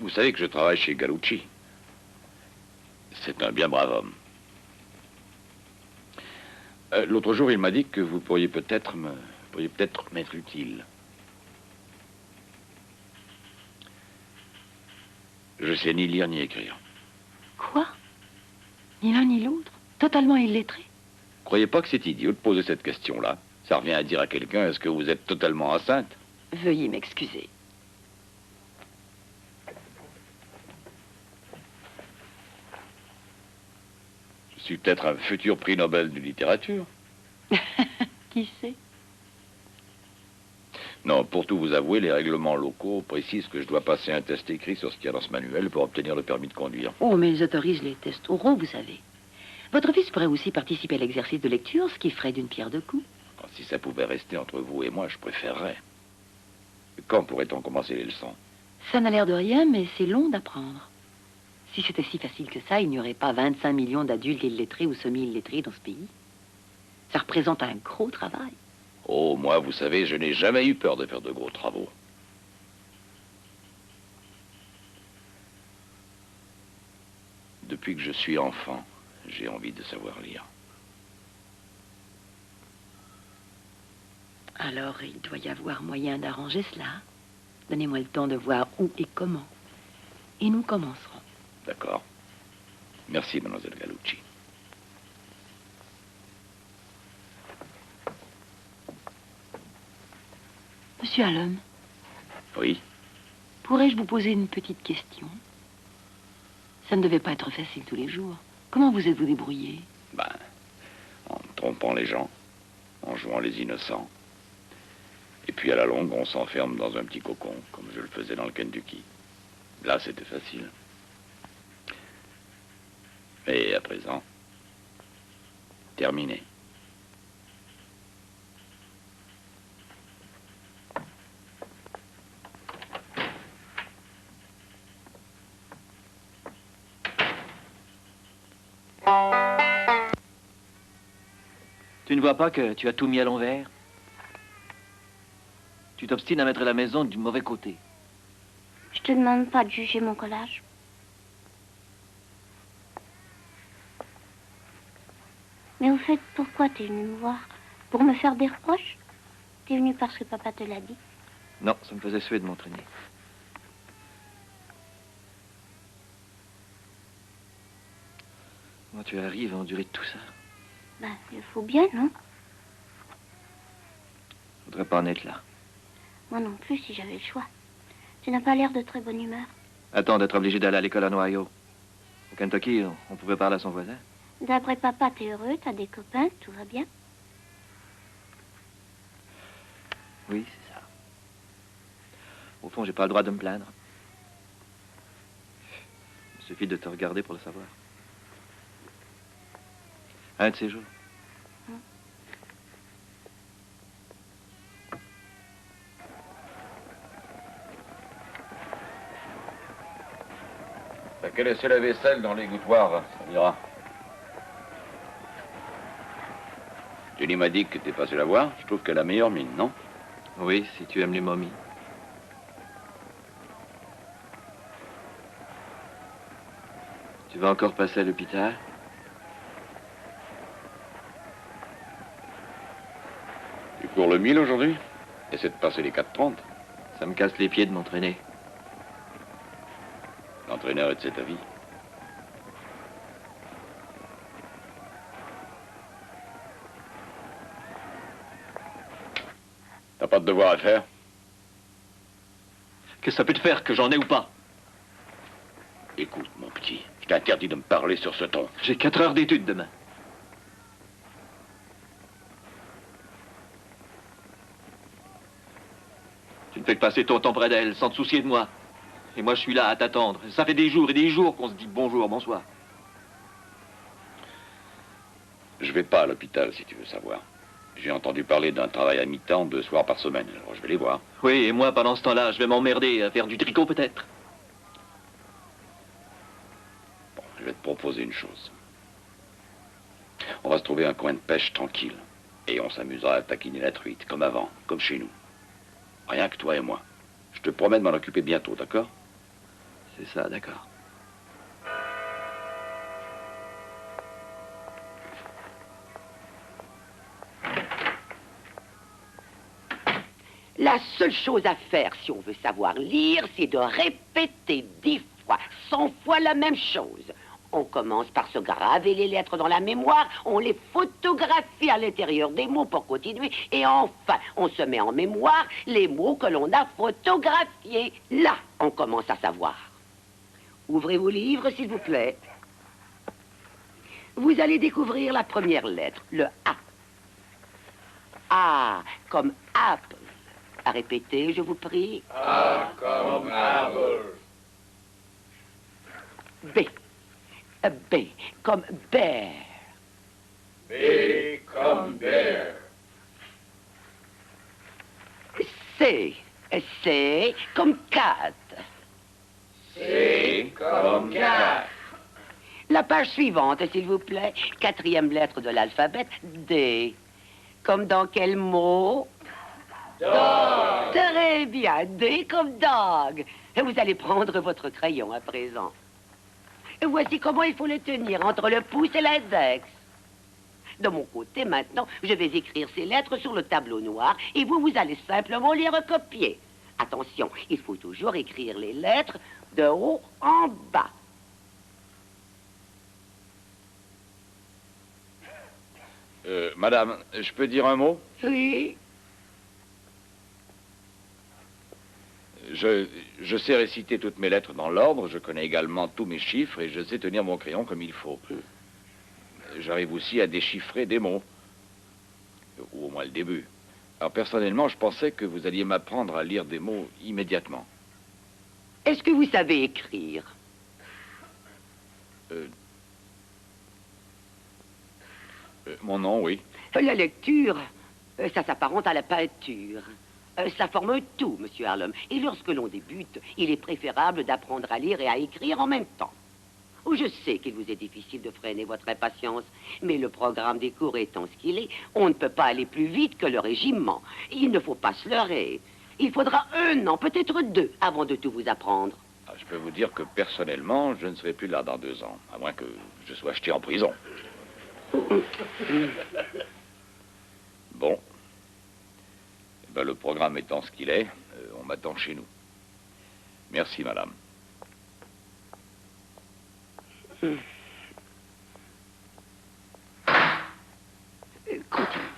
Vous savez que je travaille chez Gallucci. C'est un bien brave homme. L'autre jour, il m'a dit que vous pourriez peut-être m'être utile. Je sais ni lire ni écrire. Quoi? Ni l'un ni l'autre? Totalement illettré? Croyez pas que c'est idiot de poser cette question-là. Ça revient à dire à quelqu'un, est-ce que vous êtes totalement enceinte? Veuillez m'excuser. Je suis peut-être un futur prix Nobel de littérature. Qui sait? Non, pour tout vous avouer, les règlements locaux précisent que je dois passer un test écrit sur ce qu'il y a dans ce manuel pour obtenir le permis de conduire. Oh, mais ils autorisent les tests oraux, vous savez. Votre fils pourrait aussi participer à l'exercice de lecture, ce qui ferait d'une pierre deux coups. Si ça pouvait rester entre vous et moi, je préférerais. Quand pourrait-on commencer les leçons? Ça n'a l'air de rien, mais c'est long d'apprendre. Si c'était si facile que ça, il n'y aurait pas 25 millions d'adultes illettrés ou semi-illettrés dans ce pays. Ça représente un gros travail. Oh, moi, vous savez, je n'ai jamais eu peur de faire de gros travaux. Depuis que je suis enfant, j'ai envie de savoir lire. Alors, il doit y avoir moyen d'arranger cela. Donnez-moi le temps de voir où et comment. Et nous commencerons. D'accord. Merci, mademoiselle Gallucci. Monsieur Hallam. Oui? Pourrais-je vous poser une petite question? Ça ne devait pas être facile tous les jours. Comment vous êtes-vous débrouillé? En trompant les gens, en jouant les innocents. Et puis à la longue, on s'enferme dans un petit cocon, comme je le faisais dans le Kentucky. Là, c'était facile. Mais à présent, terminé. Tu ne vois pas que tu as tout mis à l'envers? Tu t'obstines à mettre la maison du mauvais côté. Je te demande pas de juger mon collage. Mais au fait, pourquoi t'es venu me voir? Pour me faire des reproches? T'es venu parce que papa te l'a dit? Non, ça me faisait suer de m'entraîner. Comment tu arrives à endurer tout ça? Ben, il faut bien, non? Je voudrais pas en être là. Moi non plus, si j'avais le choix. Tu n'as pas l'air de très bonne humeur. Attends d'être obligé d'aller à l'école en Ohio. Au Kentucky, on pouvait parler à son voisin. D'après papa, t'es heureux, t'as des copains, tout va bien? Oui, c'est ça. Au fond, j'ai pas le droit de me plaindre. Il suffit de te regarder pour le savoir. Un de ces jours. T'as qu'à laisser la vaisselle dans l'égouttoir, ça ira. Jenny m'a dit que t'es passé la voir. Je trouve qu'elle a meilleure mine, non? Oui, si tu aimes les momies. Tu vas encore passer à l'hôpital? Tu cours le 1000 aujourd'hui? Essaie de passer les 4:30. Ça me casse les pieds de m'entraîner. L'entraîneur est de cet avis. T'as pas de devoir à faire? Qu'est-ce que ça peut te faire, que j'en ai ou pas? Écoute, mon petit, je t'interdis de me parler sur ce ton. J'ai 4 heures d'études demain. Tu ne fais que passer ton temps près d'elle, sans te soucier de moi. Et moi, je suis là à t'attendre. Ça fait des jours et des jours qu'on se dit bonjour, bonsoir. Je vais pas à l'hôpital, si tu veux savoir. J'ai entendu parler d'un travail à mi-temps 2 soirs par semaine, alors je vais les voir. Oui, et moi, pendant ce temps-là, je vais m'emmerder à faire du tricot, peut-être. Bon, je vais te proposer une chose. On va se trouver un coin de pêche tranquille. Et on s'amusera à taquiner la truite, comme avant, comme chez nous. Rien que toi et moi. Je te promets de m'en occuper bientôt, d'accord? C'est ça, d'accord. La seule chose à faire si on veut savoir lire, c'est de répéter 10 fois, 100 fois la même chose. On commence par se graver les lettres dans la mémoire, on les photographie à l'intérieur des mots pour continuer, et enfin, on se met en mémoire les mots que l'on a photographiés. Là, on commence à savoir. Ouvrez vos livres, s'il vous plaît. Vous allez découvrir la première lettre, le A. A, comme apple. À répéter, je vous prie. A comme apple. B. B, comme bear. B comme bear. C. C, comme cat. C comme cat. La page suivante, s'il vous plaît. 4e lettre de l'alphabet, D. Comme dans quel mot? Dog. Très bien, D comme dog. Vous allez prendre votre crayon à présent. Voici comment il faut le tenir entre le pouce et l'index. De mon côté, maintenant, je vais écrire ces lettres sur le tableau noir et vous allez simplement les recopier. Attention, il faut toujours écrire les lettres de haut en bas. Madame, je peux dire un mot? Oui. Je sais réciter toutes mes lettres dans l'ordre, je connais également tous mes chiffres et je sais tenir mon crayon comme il faut. J'arrive aussi à déchiffrer des mots, ou au moins le début. Alors personnellement, je pensais que vous alliez m'apprendre à lire des mots immédiatement. Est-ce que vous savez écrire? Mon nom, oui. La lecture, ça s'apparente à la peinture. Ça forme un tout, monsieur Harlem. Et lorsque l'on débute, il est préférable d'apprendre à lire et à écrire en même temps. Je sais qu'il vous est difficile de freiner votre impatience, mais le programme des cours étant ce qu'il est, on ne peut pas aller plus vite que le régiment. Il ne faut pas se leurrer. Il faudra 1 an, peut-être 2, avant de tout vous apprendre. Ah, je peux vous dire que personnellement, je ne serai plus là dans 2 ans, à moins que je sois jeté en prison. Bon. Eh ben, le programme étant ce qu'il est, on m'attend chez nous. Merci, madame. Continuons.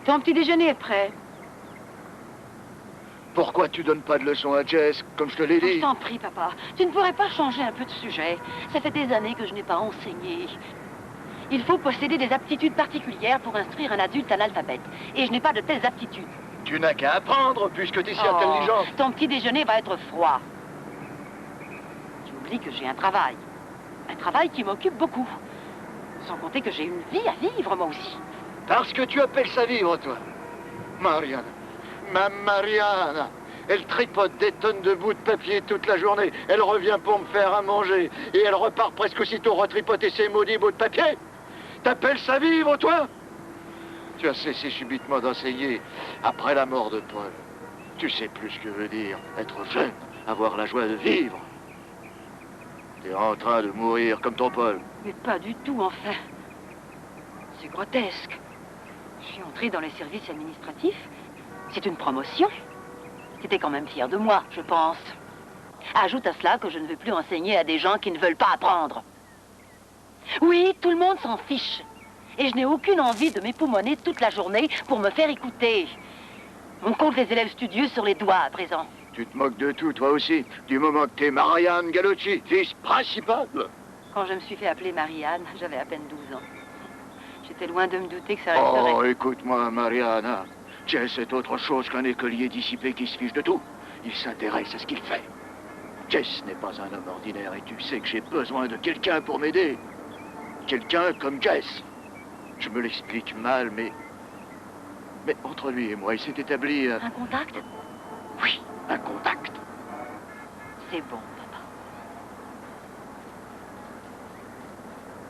Ton petit déjeuner est prêt. Pourquoi tu donnes pas de leçons à Jess, comme je te l'ai dit? Je t'en prie, papa. Tu ne pourrais pas changer un peu de sujet? Ça fait des années que je n'ai pas enseigné. Il faut posséder des aptitudes particulières pour instruire un adulte analphabète. Et je n'ai pas de telles aptitudes. Tu n'as qu'à apprendre, puisque tu es si intelligente. Ton petit déjeuner va être froid. Tu oublies que j'ai un travail. Un travail qui m'occupe beaucoup. Sans compter que j'ai une vie à vivre, moi aussi. Parce que tu appelles ça vivre, toi. Mariana. Ma Mariana. Elle tripote des tonnes de bouts de papier toute la journée. Elle revient pour me faire à manger. Et elle repart presque aussitôt retripoter ses maudits bouts de papier. T'appelles ça vivre, toi? Tu as cessé subitement d'enseigner après la mort de Paul. Tu sais plus ce que veut dire être jeune, avoir la joie de vivre. T'es en train de mourir comme ton Paul. Mais pas du tout, enfin. C'est grotesque. Je suis entrée dans les services administratifs. C'est une promotion. T'étais quand même fier de moi, je pense. Ajoute à cela que je ne veux plus enseigner à des gens qui ne veulent pas apprendre. Oui, tout le monde s'en fiche. Et je n'ai aucune envie de m'époumoner toute la journée pour me faire écouter. On compte les élèves studieux sur les doigts à présent. Tu te moques de tout, toi aussi, du moment que t'es Marianne Gallucci, fils principal. Quand je me suis fait appeler Marianne, j'avais à peine 12 ans. J'étais loin de me douter que ça resterait... Oh, écoute-moi, Mariana. Jess est autre chose qu'un écolier dissipé qui se fiche de tout. Il s'intéresse à ce qu'il fait. Jess n'est pas un homme ordinaire et tu sais que j'ai besoin de quelqu'un pour m'aider. Quelqu'un comme Jess. Je me l'explique mal, mais entre lui et moi, il s'est établi... Un contact? Oui, un contact. C'est bon, papa.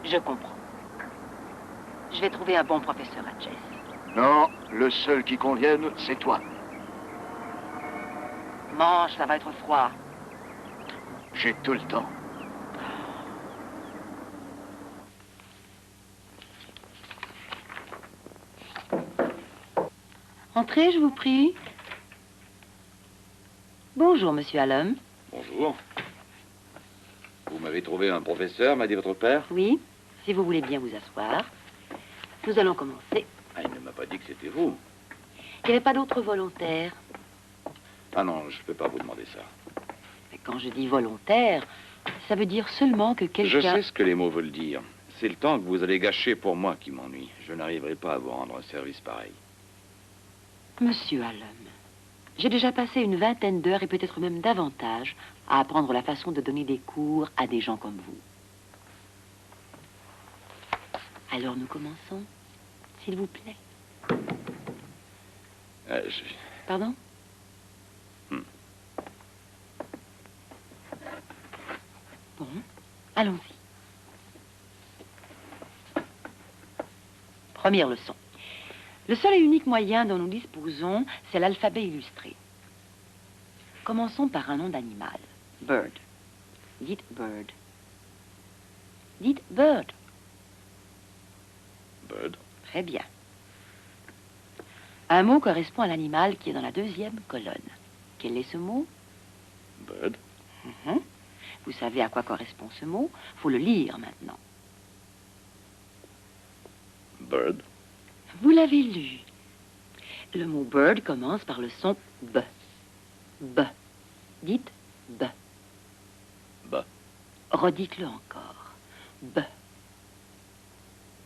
Je comprends. Je vais trouver un bon professeur à Jess. Non, le seul qui convienne, c'est toi. Mange, ça va être froid. J'ai tout le temps. Entrez, je vous prie. Bonjour, monsieur Hallam. Bonjour. Vous m'avez trouvé un professeur, m'a dit votre père? Oui, si vous voulez bien vous asseoir. Nous allons commencer. Ah, il ne m'a pas dit que c'était vous. Il n'y avait pas d'autres volontaires. Ah non, je ne peux pas vous demander ça. Mais quand je dis volontaire, ça veut dire seulement que quelqu'un... Je sais ce que les mots veulent dire. C'est le temps que vous allez gâcher pour moi qui m'ennuie. Je n'arriverai pas à vous rendre un service pareil. Monsieur Hallam, j'ai déjà passé une vingtaine d'heures et peut-être même davantage à apprendre la façon de donner des cours à des gens comme vous. Alors nous commençons, s'il vous plaît. Pardon? Bon, allons-y. Première leçon. Le seul et unique moyen dont nous disposons, c'est l'alphabet illustré. Commençons par un nom d'animal. Bird. Dites bird. Dites bird. Bird. Très bien. Un mot correspond à l'animal qui est dans la deuxième colonne. Quel est ce mot? Bird. Vous savez à quoi correspond ce mot? Il faut le lire maintenant. Bird. Vous l'avez lu. Le mot bird commence par le son B. B. Dites B. B. Redites-le encore. B.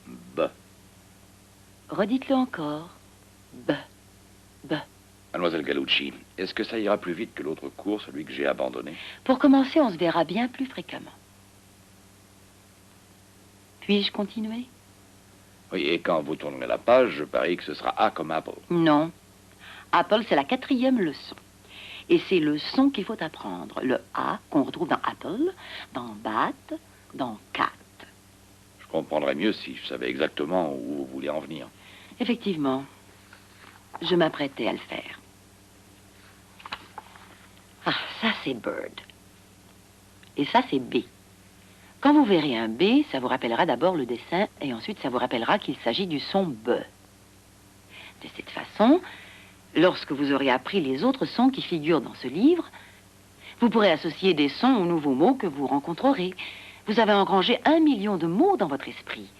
B. Redites-le encore. B. B. Mademoiselle Gallucci, est-ce que ça ira plus vite que l'autre cours, celui que j'ai abandonné? Pour commencer, on se verra bien plus fréquemment. Puis-je continuer? Oui, et quand vous tournerez la page, je parie que ce sera A comme Apple. Non. Apple, c'est la 4e leçon. Et c'est le son qu'il faut apprendre. Le A qu'on retrouve dans Apple, dans Bat, dans Cat. Je comprendrais mieux si je savais exactement où vous voulez en venir. Effectivement. Je m'apprêtais à le faire. Ah, ça c'est bird. Et ça c'est B. Quand vous verrez un B, ça vous rappellera d'abord le dessin et ensuite ça vous rappellera qu'il s'agit du son B. De cette façon, lorsque vous aurez appris les autres sons qui figurent dans ce livre, vous pourrez associer des sons aux nouveaux mots que vous rencontrerez. Vous avez engrangé 1 million de mots dans votre esprit.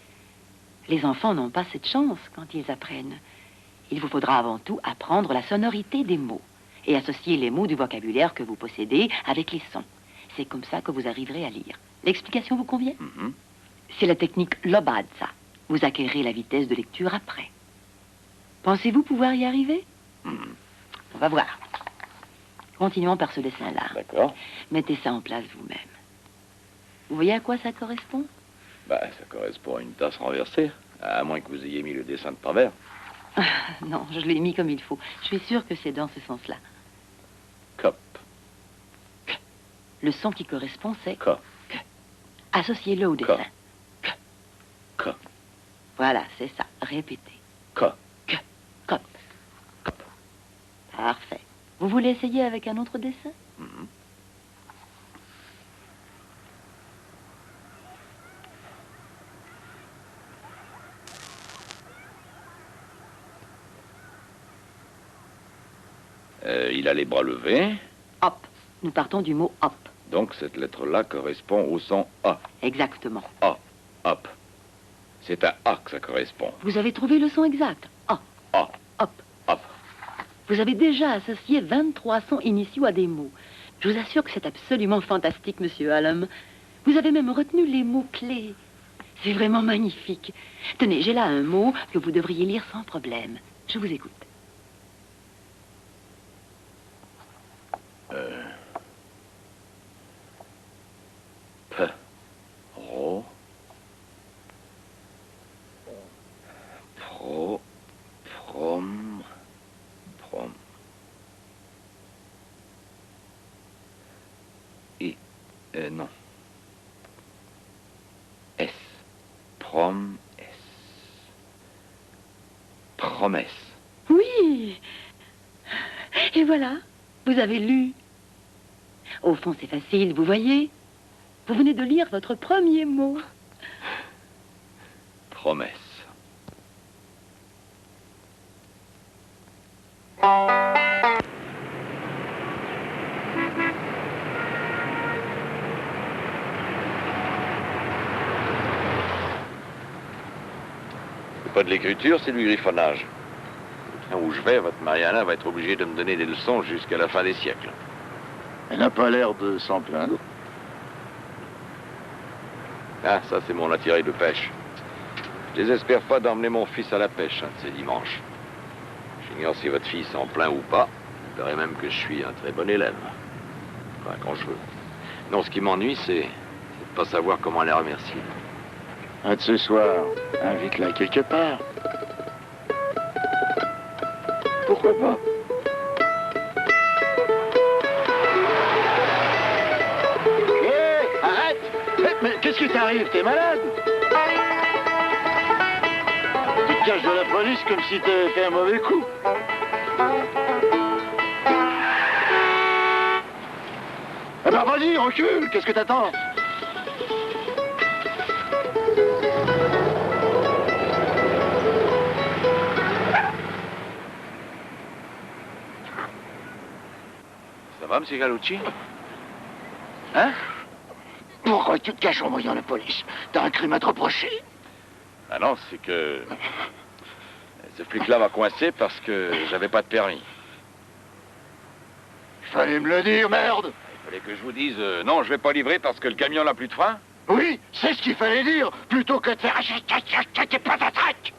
Les enfants n'ont pas cette chance quand ils apprennent. Il vous faudra avant tout apprendre la sonorité des mots et associer les mots du vocabulaire que vous possédez avec les sons. C'est comme ça que vous arriverez à lire. L'explication vous convient? C'est la technique Lobazza. Vous acquérez la vitesse de lecture après. Pensez-vous pouvoir y arriver? On va voir. Continuons par ce dessin-là. D'accord. Mettez ça en place vous-même. Vous voyez à quoi ça correspond? Bah, ça correspond à une tasse renversée, à moins que vous ayez mis le dessin de travers. Non, je l'ai mis comme il faut. Je suis sûre que c'est dans ce sens-là. Cop. Le son qui correspond, c'est... K. Associez-le au dessin. K. Voilà, c'est ça. Répétez. K. Cop. Parfait. Vous voulez essayer avec un autre dessin? Il a les bras levés. Hop. Nous partons du mot hop. Donc cette lettre-là correspond au son A. Exactement. A. Hop. C'est à A que ça correspond. Vous avez trouvé le son exact. A. A. Hop. Hop. Vous avez déjà associé 23 sons initiaux à des mots. Je vous assure que c'est absolument fantastique, monsieur Hallam. Vous avez même retenu les mots-clés. C'est vraiment magnifique. Tenez, j'ai là un mot que vous devriez lire sans problème. Je vous écoute. P. Ro. Pro. Prom. Prom. I. Non. S. Prom. S. Promesse. Oui. Et voilà, vous avez lu. Au fond, c'est facile, vous voyez. Vous venez de lire votre premier mot. Promesse. C'est pas de l'écriture, c'est du griffonnage. Le train où je vais, votre Mariana va être obligée de me donner des leçons jusqu'à la fin des siècles. Elle n'a pas l'air de s'en plaindre. Ah, ça, c'est mon attiré de pêche. Je désespère pas d'emmener mon fils à la pêche, ces dimanches. J'ignore si votre fille s'en plaint ou pas. Il paraît même que je suis un très bon élève. Enfin, quand je veux. Non, ce qui m'ennuie, c'est de pas savoir comment la remercier. Un de ce soir, invite-la quelque part. Pourquoi pas? Mais qu'est-ce qui t'arrive? T'es malade? Tu te caches de la police comme si t'avais fait un mauvais coup. Eh ben vas-y, recule, qu'est-ce que t'attends? Ça va, monsieur Gallucci? Hein? Pourquoi tu te caches en voyant la police? T'as un crime à te reprocher? Ah non, c'est que... Ce flic-là m'a coincé parce que j'avais pas de permis. Fallait me le dire, merde! Il fallait que je vous dise, non, je vais pas livrer parce que le camion n'a plus de frein. Oui, c'est ce qu'il fallait dire, plutôt que de faire... T'es pas d'attaque!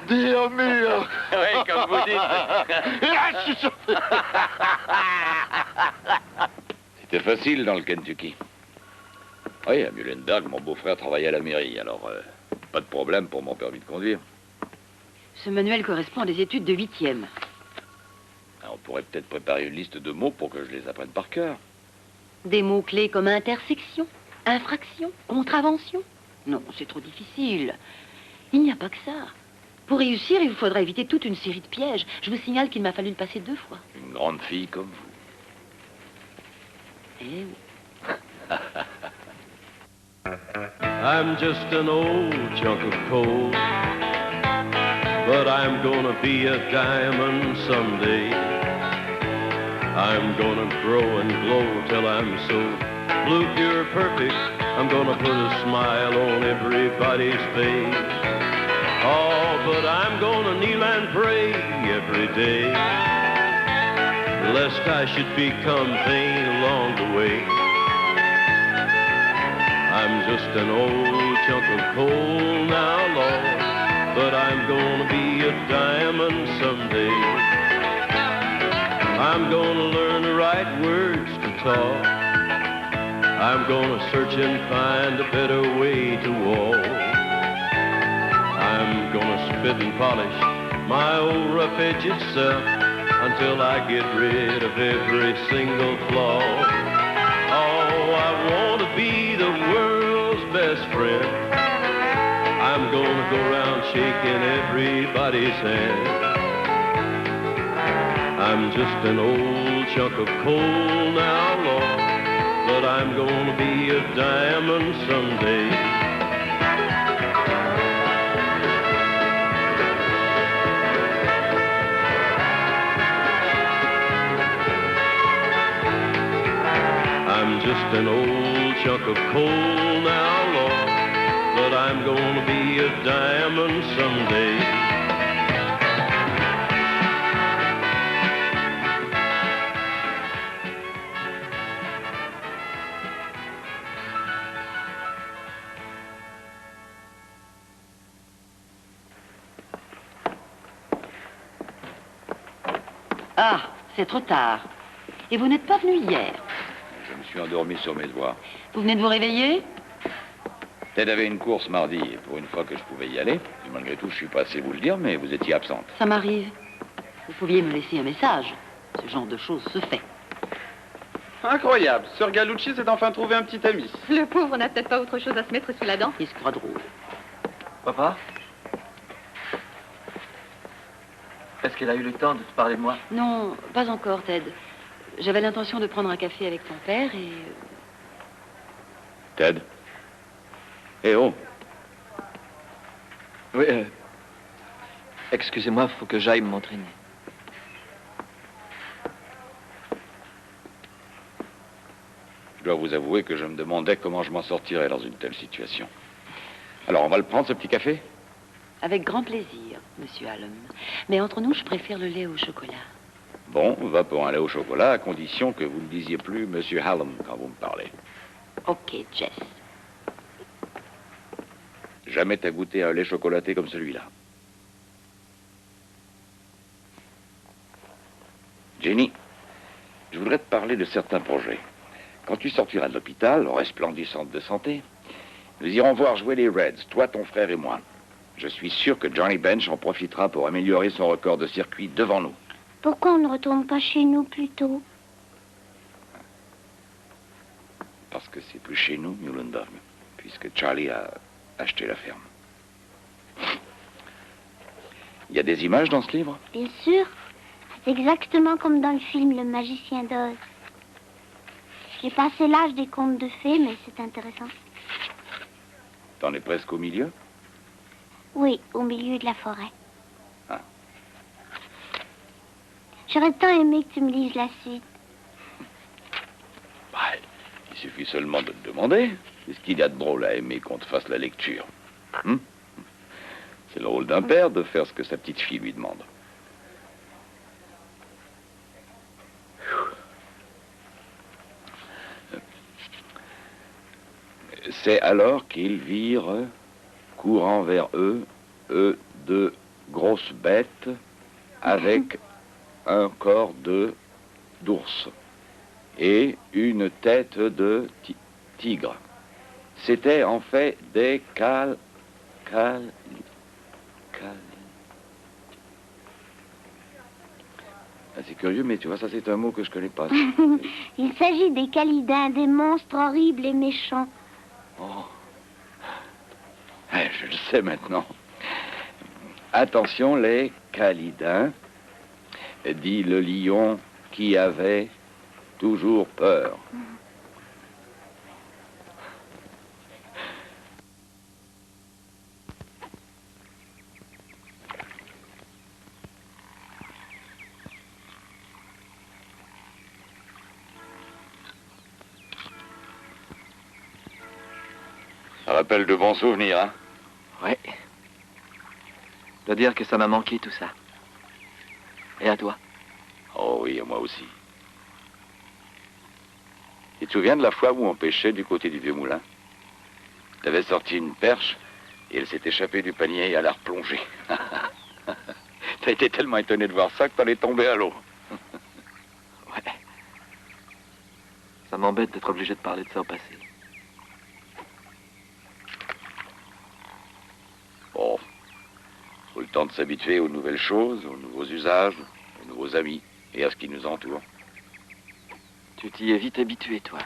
Dieu mio! Oui, comme vous dites. C'était facile dans le Kentucky. Oui, à Muhlenberg, mon beau-frère travaillait à la mairie, alors pas de problème pour mon permis de conduire. Ce manuel correspond à des études de 8e. On pourrait peut-être préparer une liste de mots pour que je les apprenne par cœur. Des mots-clés comme intersection, infraction, contravention. Non, c'est trop difficile. Il n'y a pas que ça. Pour réussir, il vous faudra éviter toute une série de pièges. Je vous signale qu'il m'a fallu le passer 2 fois. Une grande fille comme vous. Eh oui. I'm just an old chunk of coal, but I'm gonna be a diamond someday. I'm gonna grow and glow till I'm so blue, pure, perfect. I'm gonna put a smile on everybody's face. Oh, but I'm gonna kneel and pray every day, lest I should become vain along the way. I'm just an old chunk of coal now, Lord, but I'm gonna be a diamond someday. I'm gonna learn the right words to talk. I'm gonna search and find a better way to walk. I'm gonna spit and polish my old rough-edged self until I get rid of every single flaw. Oh, I want to be the world's best friend. I'm gonna go around shaking everybody's hand. I'm just an old chunk of coal now, Lord, but I'm gonna be a diamond someday. I'm just an old chunk of coal now, Lord, but I'm gonna be a diamond someday. Ah, c'est trop tard. Et vous n'êtes pas venu hier? Je me suis endormi sur mes doigts. Vous venez de vous réveiller? Ted avait une course mardi, et pour une fois que je pouvais y aller. Et malgré tout, je suis pas assez vous le dire, mais vous étiez absente. Ça m'arrive. Vous pouviez me laisser un message. Ce genre de choses se fait. Incroyable. Sir Gallucci s'est enfin trouvé un petit ami. Le pauvre n'a peut-être pas autre chose à se mettre sous la dent. Il se croit drôle. Papa? Est-ce qu'elle a eu le temps de te parler de moi? Non, pas encore, Ted. J'avais l'intention de prendre un café avec ton père et... Ted? Eh oh! Oui, excusez-moi, faut que j'aille m'entraîner. Je dois vous avouer que je me demandais comment je m'en sortirais dans une telle situation. Alors, on va le prendre, ce petit café? Avec grand plaisir, monsieur Hallam. Mais entre nous, je préfère le lait au chocolat. Bon, on va pour un lait au chocolat, à condition que vous ne disiez plus Monsieur Hallam quand vous me parlez. Ok, Jess. Jamais t'as goûté un lait chocolaté comme celui-là. Jenny, je voudrais te parler de certains projets. Quand tu sortiras de l'hôpital, au resplendissant centre de santé, nous irons voir jouer les Reds, toi, ton frère et moi. Je suis sûr que Johnny Bench en profitera pour améliorer son record de circuit devant nous. Pourquoi on ne retourne pas chez nous plus tôt? Parce que c'est plus chez nous, Muhlenberg, puisque Charlie a acheté la ferme. Il y a des images dans ce livre? Bien sûr. C'est exactement comme dans le film Le Magicien d'Oz. J'ai passé l'âge des contes de fées, mais c'est intéressant. T'en es presque au milieu? Oui, au milieu de la forêt. Ah. J'aurais tant aimé que tu me lises la suite. Bah, il suffit seulement de te demander. Qu'est-ce qu'il y a de drôle à aimer qu'on te fasse la lecture? C'est le rôle d'un père de faire ce que sa petite fille lui demande. C'est alors qu'ils virent, courant vers eux, deux grosses bêtes avec un corps d'ours et une tête de tigre. C'était en fait des c'est curieux, mais tu vois, ça c'est un mot que je connais pas. Il s'agit des calidins, des monstres horribles et méchants. Oh. Je le sais maintenant. Attention, les calidins, dit le lion qui avait toujours peur. rappelle de bons souvenirs, hein? Ouais. Je dois dire que ça m'a manqué tout ça. Et à toi? Oh oui, à moi aussi. Tu te souviens de la fois où on pêchait du côté du vieux moulin? T'avais sorti une perche et elle s'est échappée du panier et à la replonger. T'as été tellement étonné de voir ça que t'allais tomber à l'eau. Ouais. Ça m'embête d'être obligé de parler de ça au passé. Bon. Faut le temps de s'habituer aux nouvelles choses, aux nouveaux usages, aux nouveaux amis et à ce qui nous entoure. Tu t'y es vite habitué, toi.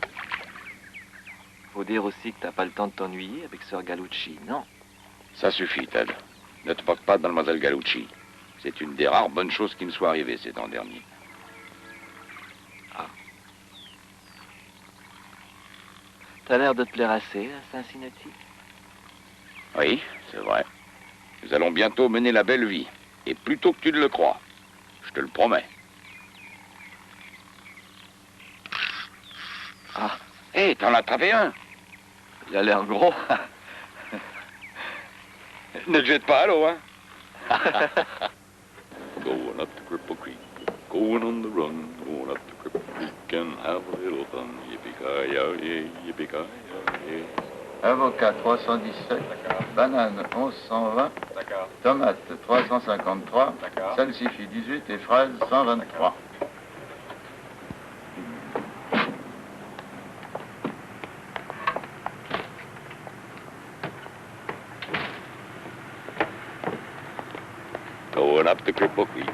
Faut dire aussi que t'as pas le temps de t'ennuyer avec Sir Gallucci, non? Ça suffit, Ted. Ne te moque pas de Mademoiselle Gallucci. C'est une des rares bonnes choses qui me soient arrivées ces temps derniers. Ah. T'as l'air de te plaire assez à Cincinnati? Oui, c'est vrai. Nous allons bientôt mener la belle vie. Et plus tôt que tu ne le crois. Je te le promets. Ah. Hé, t'en as attrapé un. Il a l'air gros. Ne te jette pas à l'eau, hein. Going up the Cripple Creek, going on the run, going up the Cripple Creek and have a little fun. Yippee-ki-yay, yippee-ki-yay. Avocat 317, banane 1120, tomate 353, salsifis 18 et fraises 123. Going up the Cripple Creek,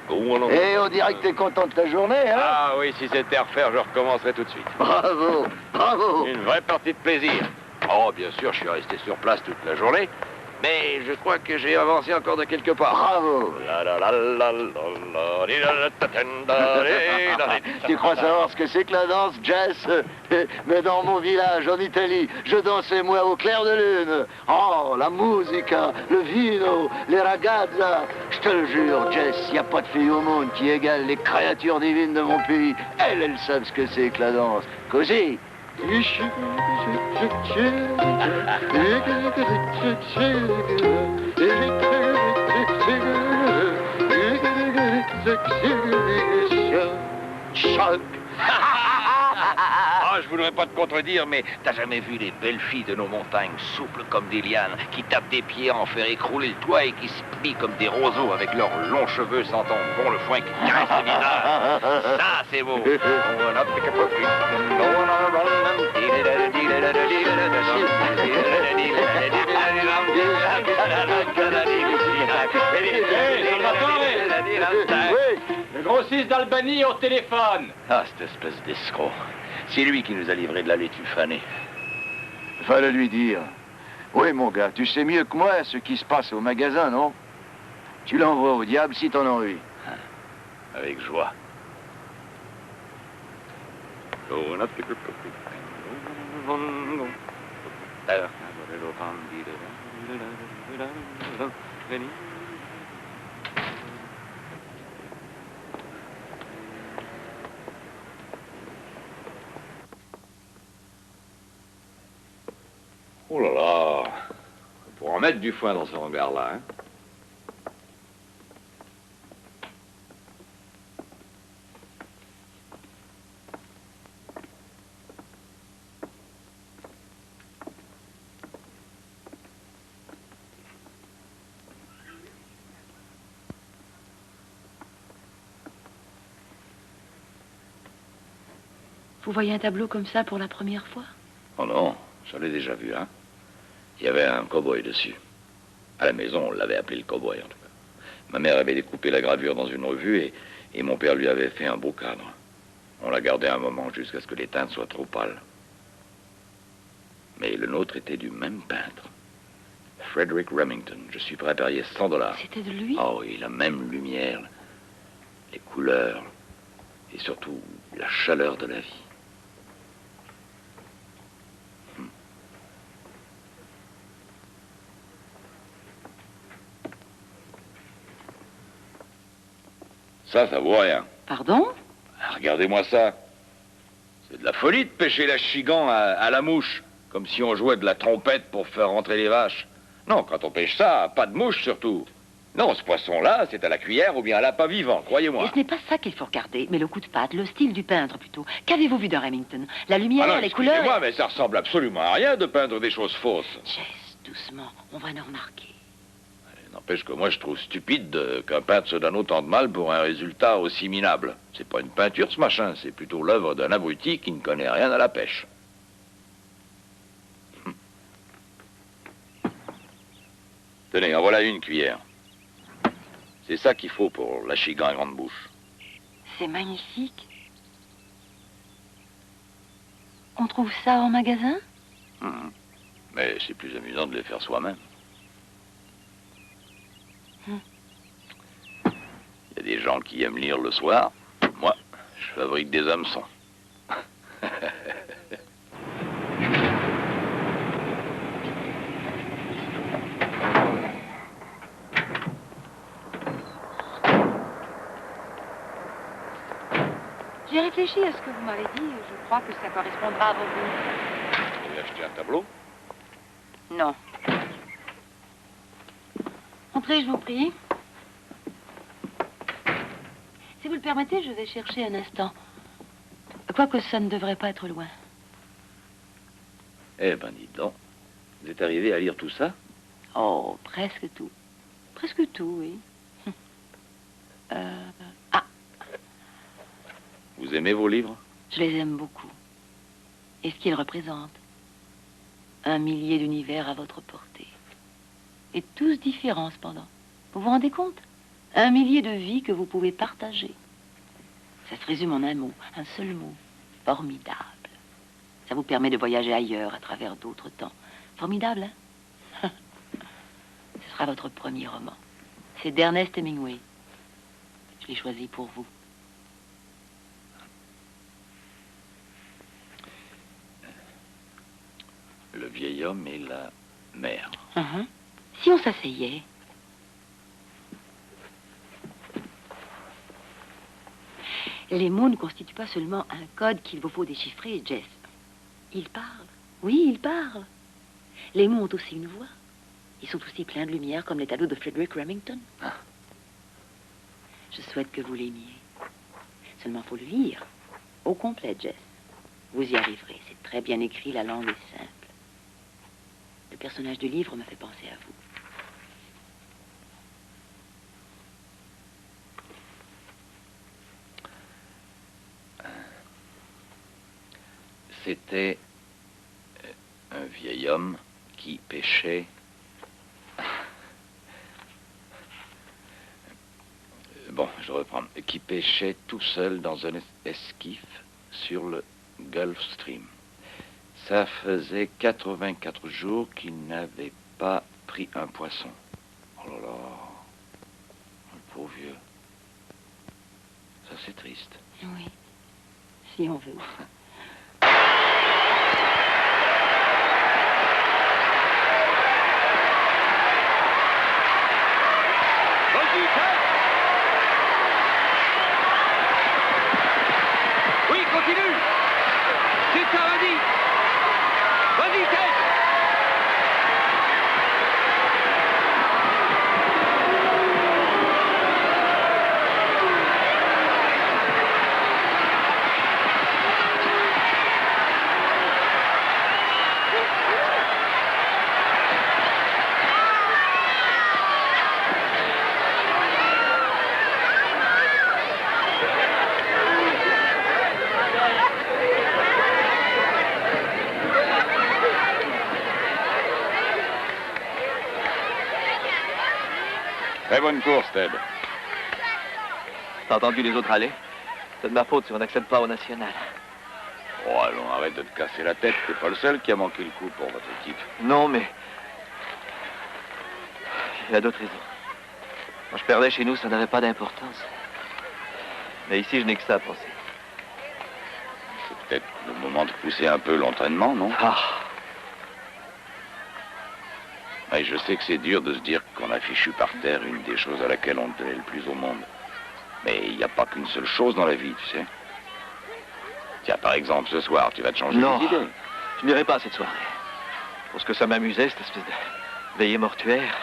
going on... Et on dirait que t'es content de ta journée, hein? Ah oui, si c'était à refaire, je recommencerais tout de suite. Bravo, bravo. Une vraie partie de plaisir. Oh, bien sûr, je suis resté sur place toute la journée, mais je crois que j'ai avancé encore de quelque part. Bravo. Tu crois savoir ce que c'est que la danse, Jess? Mais dans mon village, en Italie, je dansais moi au clair de lune. Oh, la musica, le vino, les ragazza. Je te le jure, Jess, il n'y a pas de fille au monde qui égale les créatures divines de mon pays. Elles savent ce que c'est que la danse. Così. Choc. Ah, je voudrais pas te contredire, mais t'as jamais vu les belles filles de nos montagnes, souples comme des lianes, qui tapent des pieds à en faire écrouler le toit et qui se plient comme des roseaux avec leurs longs cheveux sentant bon le foin qui caresse le visage. Ça, c'est beau. Le grossiste d'Albanie au téléphone. Ah, cette espèce d'escroc. C'est lui qui nous a livré de la laitue fanée. Fallait lui dire. Oui, mon gars, tu sais mieux que moi ce qui se passe au magasin, non? Tu l'envoies au diable si t'en as envie. Avec joie. Oh là là, on pourra en mettre du foin dans ce hangar-là, hein. Vous voyez un tableau comme ça pour la première fois? Oh non, j'en ai déjà vu, hein. Il y avait un cow-boy dessus. À la maison, on l'avait appelé le cow-boy, en tout cas. Ma mère avait découpé la gravure dans une revue et mon père lui avait fait un beau cadre. On l'a gardé un moment jusqu'à ce que les teintes soient trop pâles. Mais le nôtre était du même peintre. Frederick Remington. Je suis prêt à parier $100. C'était de lui? Oh oui, la même lumière, les couleurs et surtout la chaleur de la vie. Ça vaut rien. Pardon? Regardez-moi ça. C'est de la folie de pêcher la chigan à la mouche, Comme si on jouait de la trompette pour faire rentrer les vaches. Non, quand on pêche ça, pas de mouche surtout. Non, ce poisson-là, c'est à la cuillère ou bien à l'appât vivant, croyez-moi. Et ce n'est pas ça qu'il faut regarder, mais le coup de patte, le style du peintre plutôt. Qu'avez-vous vu de Remington? La lumière, non, les couleurs... Excusez-moi, mais ça ressemble absolument à rien de peindre des choses fausses. Jess, doucement, on va nous remarquer. N'empêche que moi, je trouve stupide qu'un peintre se donne autant de mal pour un résultat aussi minable. C'est pas une peinture, ce machin, c'est plutôt l'œuvre d'un abruti qui ne connaît rien à la pêche. Tenez, en voilà une cuillère. C'est ça qu'il faut pour l'achigan à grande bouche. C'est magnifique. On trouve ça en magasin? Mais c'est plus amusant de les faire soi-même. Il y a des gens qui aiment lire le soir. Moi, je fabrique des hameçons. J'ai réfléchi à ce que vous m'avez dit et je crois que ça correspondra à vos goûts. Vous avez acheté un tableau? Non. Entrez, je vous prie. Si vous le permettez, je vais chercher un instant. Quoique ça ne devrait pas être loin. Eh ben, dites donc. Vous êtes arrivé à lire tout ça? Oh, presque tout. Presque tout, oui. Vous aimez vos livres? Je les aime beaucoup. Et ce qu'ils représentent? 1 millier d'univers à votre portée. Et tous différents, cependant. Vous vous rendez compte? 1 millier de vies que vous pouvez partager. Ça se résume en un mot, un seul mot. Formidable. Ça vous permet de voyager ailleurs, à travers d'autres temps. Formidable, hein? Ce sera votre premier roman. C'est d'Ernest Hemingway. Je l'ai choisi pour vous. Le vieil homme et la mer. Si on s'asseyait. Les mots ne constituent pas seulement un code qu'il vous faut déchiffrer, Jess. Ils parlent. Oui, ils parlent. Les mots ont aussi une voix. Ils sont aussi pleins de lumière comme les tableaux de Frederick Remington. Je souhaite que vous l'aimiez. Seulement, faut le lire. Au complet, Jess. Vous y arriverez. C'est très bien écrit, la langue est simple. Le personnage du livre me fait penser à vous. C'était un vieil homme qui pêchait. Bon, je reprends. Qui pêchait tout seul dans un esquif sur le Gulf Stream. Ça faisait 84 jours qu'il n'avait pas pris un poisson. Oh là là, le pauvre vieux. Ça, c'est triste. Oui, si on veut. Oui, continue. C'est ça, vas-y. Vas-y, Ted. Très bonne course, Ted. T'as entendu les autres aller? C'est de ma faute si on n'accède pas au national. Oh, allons, arrête de te casser la tête. T'es pas le seul qui a manqué le coup pour votre équipe. Non, mais... il y a d'autres raisons. Quand je perdais chez nous, ça n'avait pas d'importance. Mais ici, je n'ai que ça à penser. C'est peut-être le moment de pousser un peu l'entraînement, non? Ouais, je sais que c'est dur de se dire qu'on a fichu par terre une des choses à laquelle on tenait le plus au monde. Mais il n'y a pas qu'une seule chose dans la vie, tu sais. Tiens, par exemple, ce soir, tu vas te changer les idées. Je n'irai pas cette soirée. Parce que ça m'amusait, cette espèce de veillée mortuaire.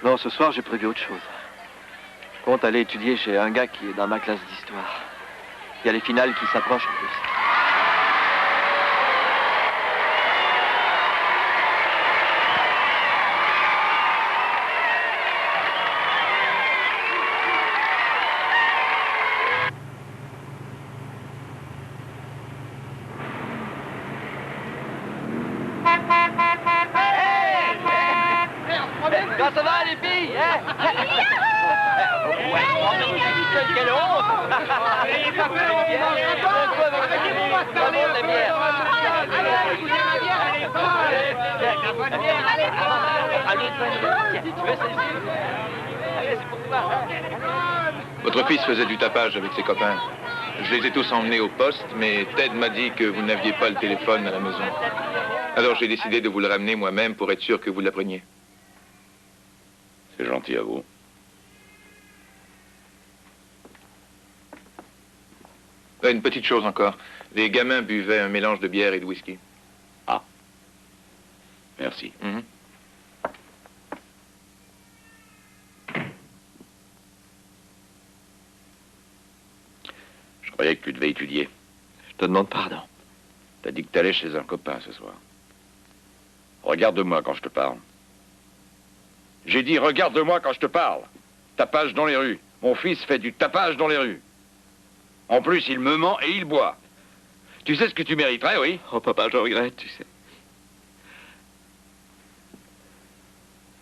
Non, ce soir, j'ai prévu autre chose. Je compte aller étudier chez un gars qui est dans ma classe d'histoire. Il y a les finales qui s'approchent en plus. Comment ça va, les filles, hein? Quelle honte! Votre fils faisait du tapage avec ses copains. Je les ai tous emmenés au poste, mais Ted m'a dit que vous n'aviez pas le téléphone à la maison. Alors j'ai décidé de vous le ramener moi-même pour être sûr que vous l'appreniez. C'est gentil à vous. Une petite chose encore. Les gamins buvaient un mélange de bière et de whisky. Ah. Merci. Je croyais que tu devais étudier. Je te demande pardon. T'as dit que t'allais chez un copain ce soir. Regarde-moi quand je te parle. J'ai dit regarde-moi quand je te parle. Tapage dans les rues. Mon fils fait du tapage dans les rues. En plus, il me ment et il boit. Tu sais ce que tu mériterais, oui? Oh, papa, je regrette, tu sais.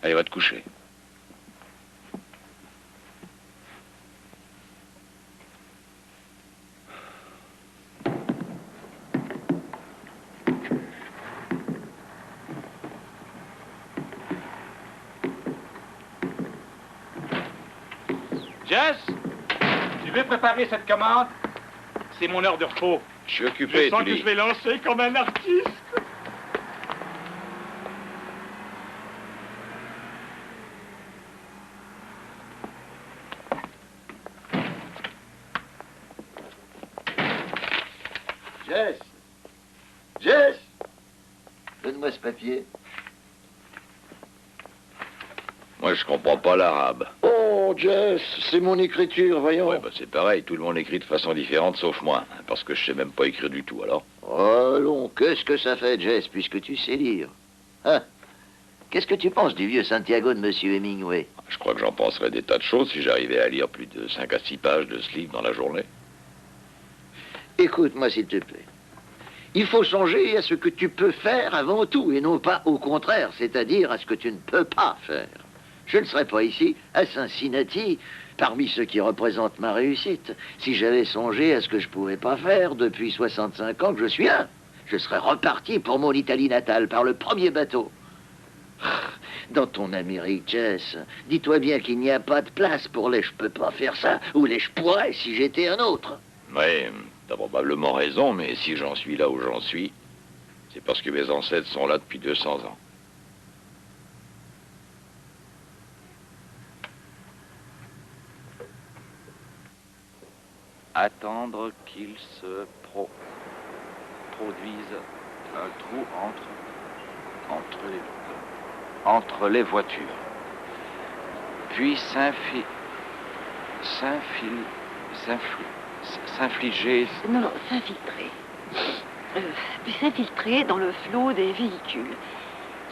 Allez, va te coucher. Jess, tu veux préparer cette commande? C'est mon heure de repos. Je suis occupé, je sens que je vais lancer comme un artiste. Jess! Jess! Donne-moi ce papier. Moi, je comprends pas l'arabe. Oh, Jess, c'est mon écriture, voyons. Ouais, bah c'est pareil, tout le monde écrit de façon différente, sauf moi. Parce que je sais même pas écrire du tout, alors. Allons, qu'est-ce que ça fait, Jess, puisque tu sais lire? Hein? Qu'est-ce que tu penses du vieux Santiago de Monsieur Hemingway? Je crois que j'en penserais des tas de choses si j'arrivais à lire plus de 5 à 6 pages de ce livre dans la journée. Écoute-moi, s'il te plaît. Il faut songer à ce que tu peux faire avant tout, et non pas au contraire, c'est-à-dire à ce que tu ne peux pas faire. Je ne serais pas ici, à Cincinnati, parmi ceux qui représentent ma réussite, si j'avais songé à ce que je ne pouvais pas faire depuis 65 ans que je suis un. Je serais reparti pour mon Italie natale par le premier bateau. Dans ton Amérique, Jess, dis-toi bien qu'il n'y a pas de place pour les « je peux pas faire ça » ou les « je pourrais si j'étais un autre ». Oui, t'as probablement raison, mais si j'en suis là où j'en suis, c'est parce que mes ancêtres sont là depuis 200 ans. Attendre qu'il se produise un trou entre les voitures. Puis s'infliger... Non, s'infiltrer. Puis s'infiltrer dans le flot des véhicules.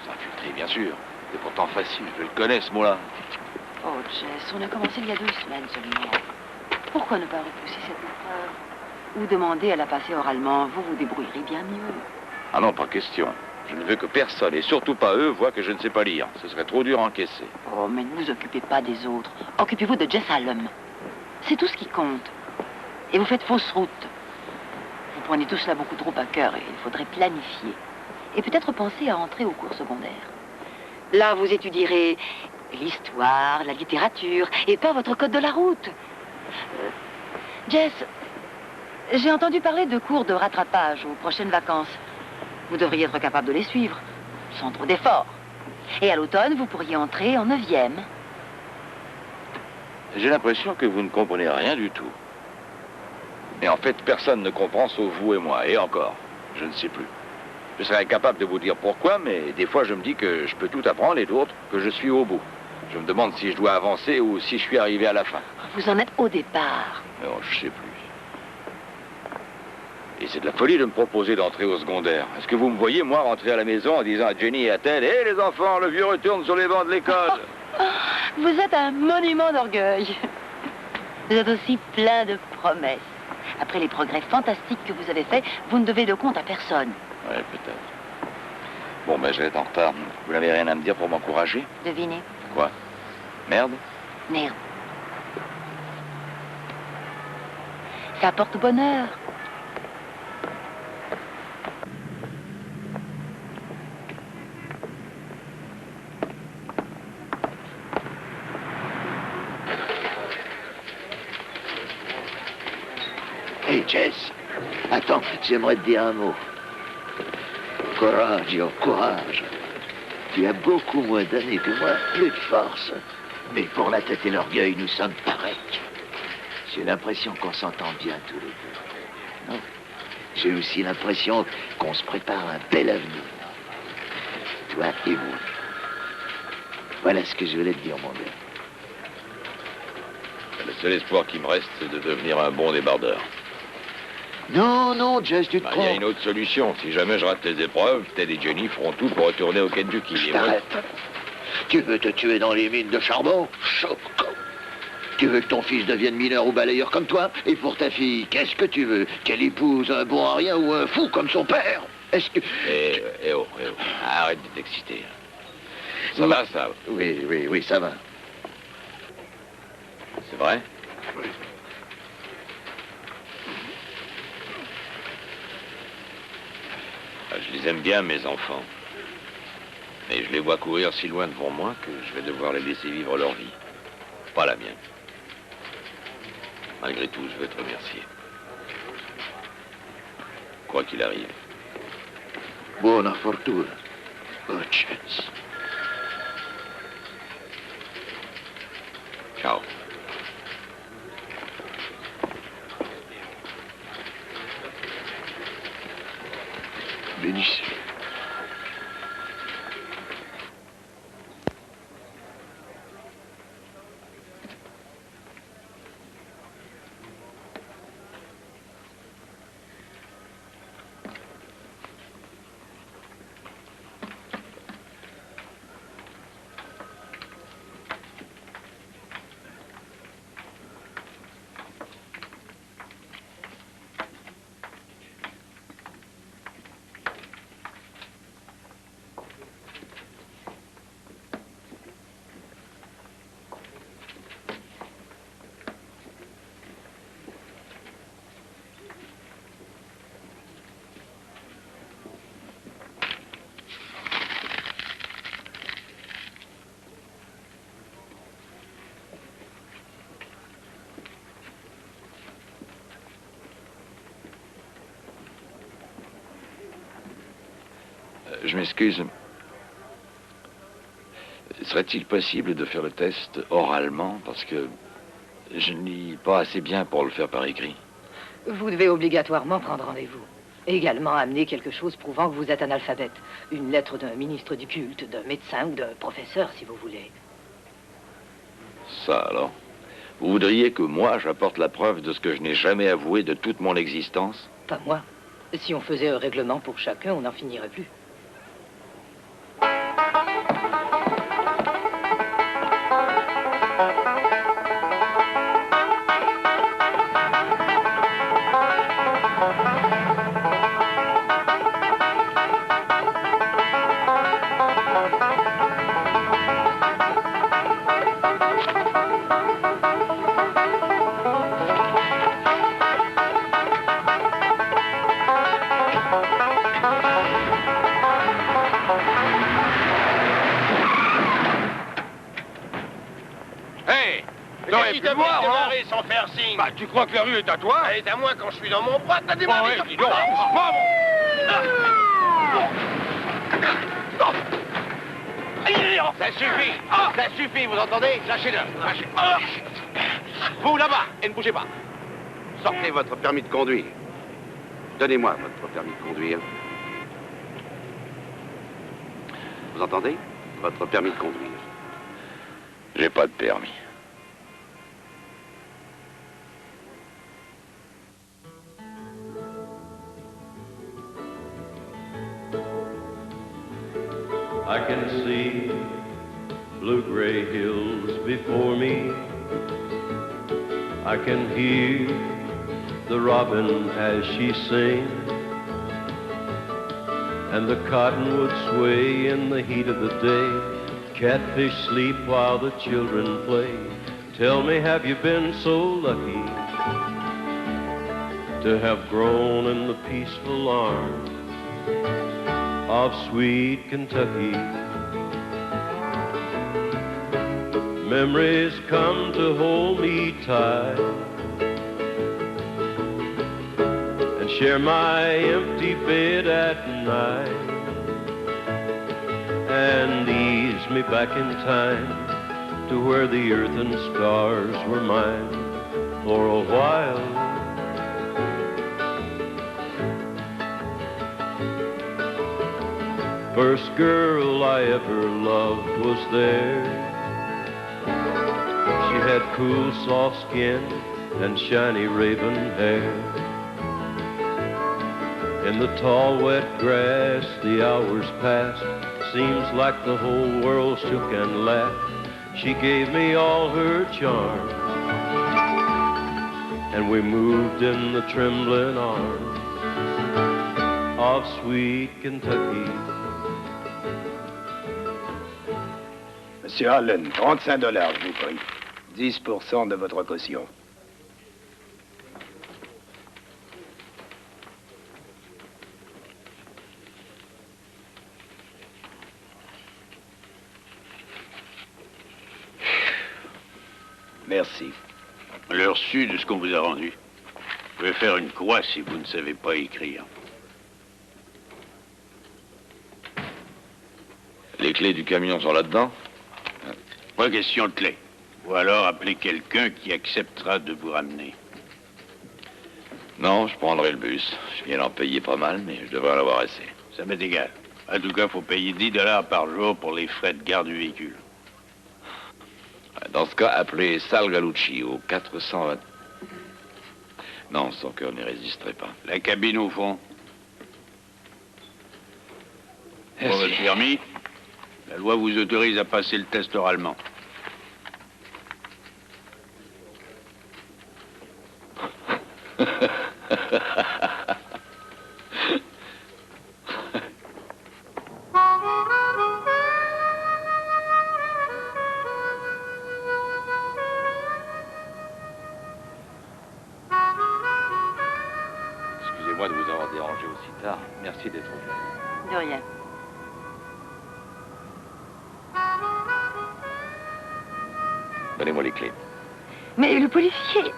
S'infiltrer, bien sûr. C'est pourtant facile, je le connais, ce mot-là. Oh, Jess, on a commencé il y a 2 semaines seulement. Pourquoi ne pas repousser cette épreuve? Ou demander à la passer oralement, vous vous débrouillerez bien mieux. Ah non, pas question. Je ne veux que personne, et surtout pas eux, voient que je ne sais pas lire. Ce serait trop dur à encaisser. Oh, mais ne vous occupez pas des autres. Occupez-vous de Jess Hallam. C'est tout ce qui compte. Et vous faites fausse route. Vous prenez tout cela beaucoup trop à cœur, et il faudrait planifier. Et peut-être penser à entrer au cours secondaire. Là, vous étudierez l'histoire, la littérature, et pas votre code de la route. Jess, j'ai entendu parler de cours de rattrapage aux prochaines vacances. Vous devriez être capable de les suivre, sans trop d'efforts. Et à l'automne, vous pourriez entrer en 9e. J'ai l'impression que vous ne comprenez rien du tout. Et en fait, personne ne comprend sauf vous et moi. Et encore, je ne sais plus. Je serais incapable de vous dire pourquoi, mais des fois je me dis que je peux tout apprendre et d'autres que je suis au bout. Je me demande si je dois avancer ou si je suis arrivé à la fin. Vous en êtes au départ. Non, je sais plus. Et c'est de la folie de me proposer d'entrer au secondaire. Est-ce que vous me voyez, moi, rentrer à la maison en disant à Jenny et à Ted, hé les enfants, le vieux retourne sur les bancs de l'école. Vous êtes un monument d'orgueil. Vous êtes aussi plein de promesses. Après les progrès fantastiques que vous avez faits, vous ne devez de compte à personne. Ouais, peut-être. Bon, ben, je vais être en retard. Vous n'avez rien à me dire pour m'encourager? Devinez. Quoi? Merde? Merde. Ça porte bonheur. Hey, Jess. Attends, j'aimerais te dire un mot. Coraggio, courage. Tu as beaucoup moins d'années que moi, plus de force. Mais pour la tête et l'orgueil, nous sommes pareils. J'ai l'impression qu'on s'entend bien tous les deux. Non? J'ai aussi l'impression qu'on se prépare un bel avenir. Toi et moi. Voilà ce que je voulais te dire, mon gars. Le seul espoir qui me reste, c'est de devenir un bon débardeur. Non, non, Jess, tu te Il y a trompes. une autre solution. Si jamais je rate les épreuves, Ted et Jenny feront tout pour retourner au Kentucky. Et moi, T'arrêtes. Tu veux te tuer dans les mines de charbon? Choco. Tu veux que ton fils devienne mineur ou balayeur comme toi? Et pour ta fille, qu'est-ce que tu veux? Qu'elle épouse un bon à rien ou un fou comme son père? Est-ce que... Eh oh. Arrête de t'exciter. Ça va, ça? Oui, ça va. C'est vrai? Oui. Je les aime bien, mes enfants. Mais je les vois courir si loin devant moi que je vais devoir les laisser vivre leur vie. Pas la mienne. Malgré tout, je veux te remercier. Quoi qu'il arrive. Buona fortuna. Bonne chance. Ciao. Benissimo. Je m'excuse. Serait-il possible de faire le test oralement? Parce que je ne lis pas assez bien pour le faire par écrit. Vous devez obligatoirement prendre rendez-vous. Et également amener quelque chose prouvant que vous êtes analphabète. Une lettre d'un ministre du culte, d'un médecin ou d'un professeur, si vous voulez. Ça, alors? Vous voudriez que moi, j'apporte la preuve de ce que je n'ai jamais avoué de toute mon existence? Pas moi. Si on faisait un règlement pour chacun, on n'en finirait plus. Sans faire signe. Bah, tu crois que la rue est à toi? Elle est à moi quand je suis dans mon bras, t'as démarré. Ouais, dis donc. Ça suffit. Ça suffit, vous entendez? Lâchez-le. Lâchez. Vous, là-bas, et ne bougez pas. Sortez votre permis de conduire. Donnez-moi votre permis de conduire. Vous entendez? Votre permis de conduire. J'ai pas de permis. I can see blue-gray hills before me. I can hear the robin as she sings, and the cottonwood sway in the heat of the day. Catfish sleep while the children play. Tell me, have you been so lucky to have grown in the peaceful arms of sweet Kentucky? Memories come to hold me tight and share my empty bed at night and ease me back in time to where the earth and stars were mine for a while. First girl I ever loved was there. She had cool, soft skin and shiny raven hair. In the tall, wet grass, the hours passed. Seems like the whole world shook and laughed. She gave me all her charm, and we moved in the trembling arms of sweet Kentucky. Monsieur Allen, $35, je vous prie. 10% de votre caution. Merci. Le reçu de ce qu'on vous a rendu. Vous pouvez faire une croix si vous ne savez pas écrire. Les clés du camion sont là-dedans? Pas question de clé. Ou alors appelez quelqu'un qui acceptera de vous ramener. Non, je prendrai le bus. Je viens d'en payer pas mal, mais je devrais en avoir assez. Ça m'est égal. En tout cas, il faut payer $10 par jour pour les frais de garde du véhicule. Dans ce cas, appelez Sal Gallucci au 420... Non, son cœur n'y résisterait pas. La cabine au fond. Pour Merci. votre permis, la loi vous autorise à passer le test oralement. Excusez-moi de vous avoir dérangé aussi tard. Merci d'être venu. De rien. Donnez-moi les clés. Mais le policier...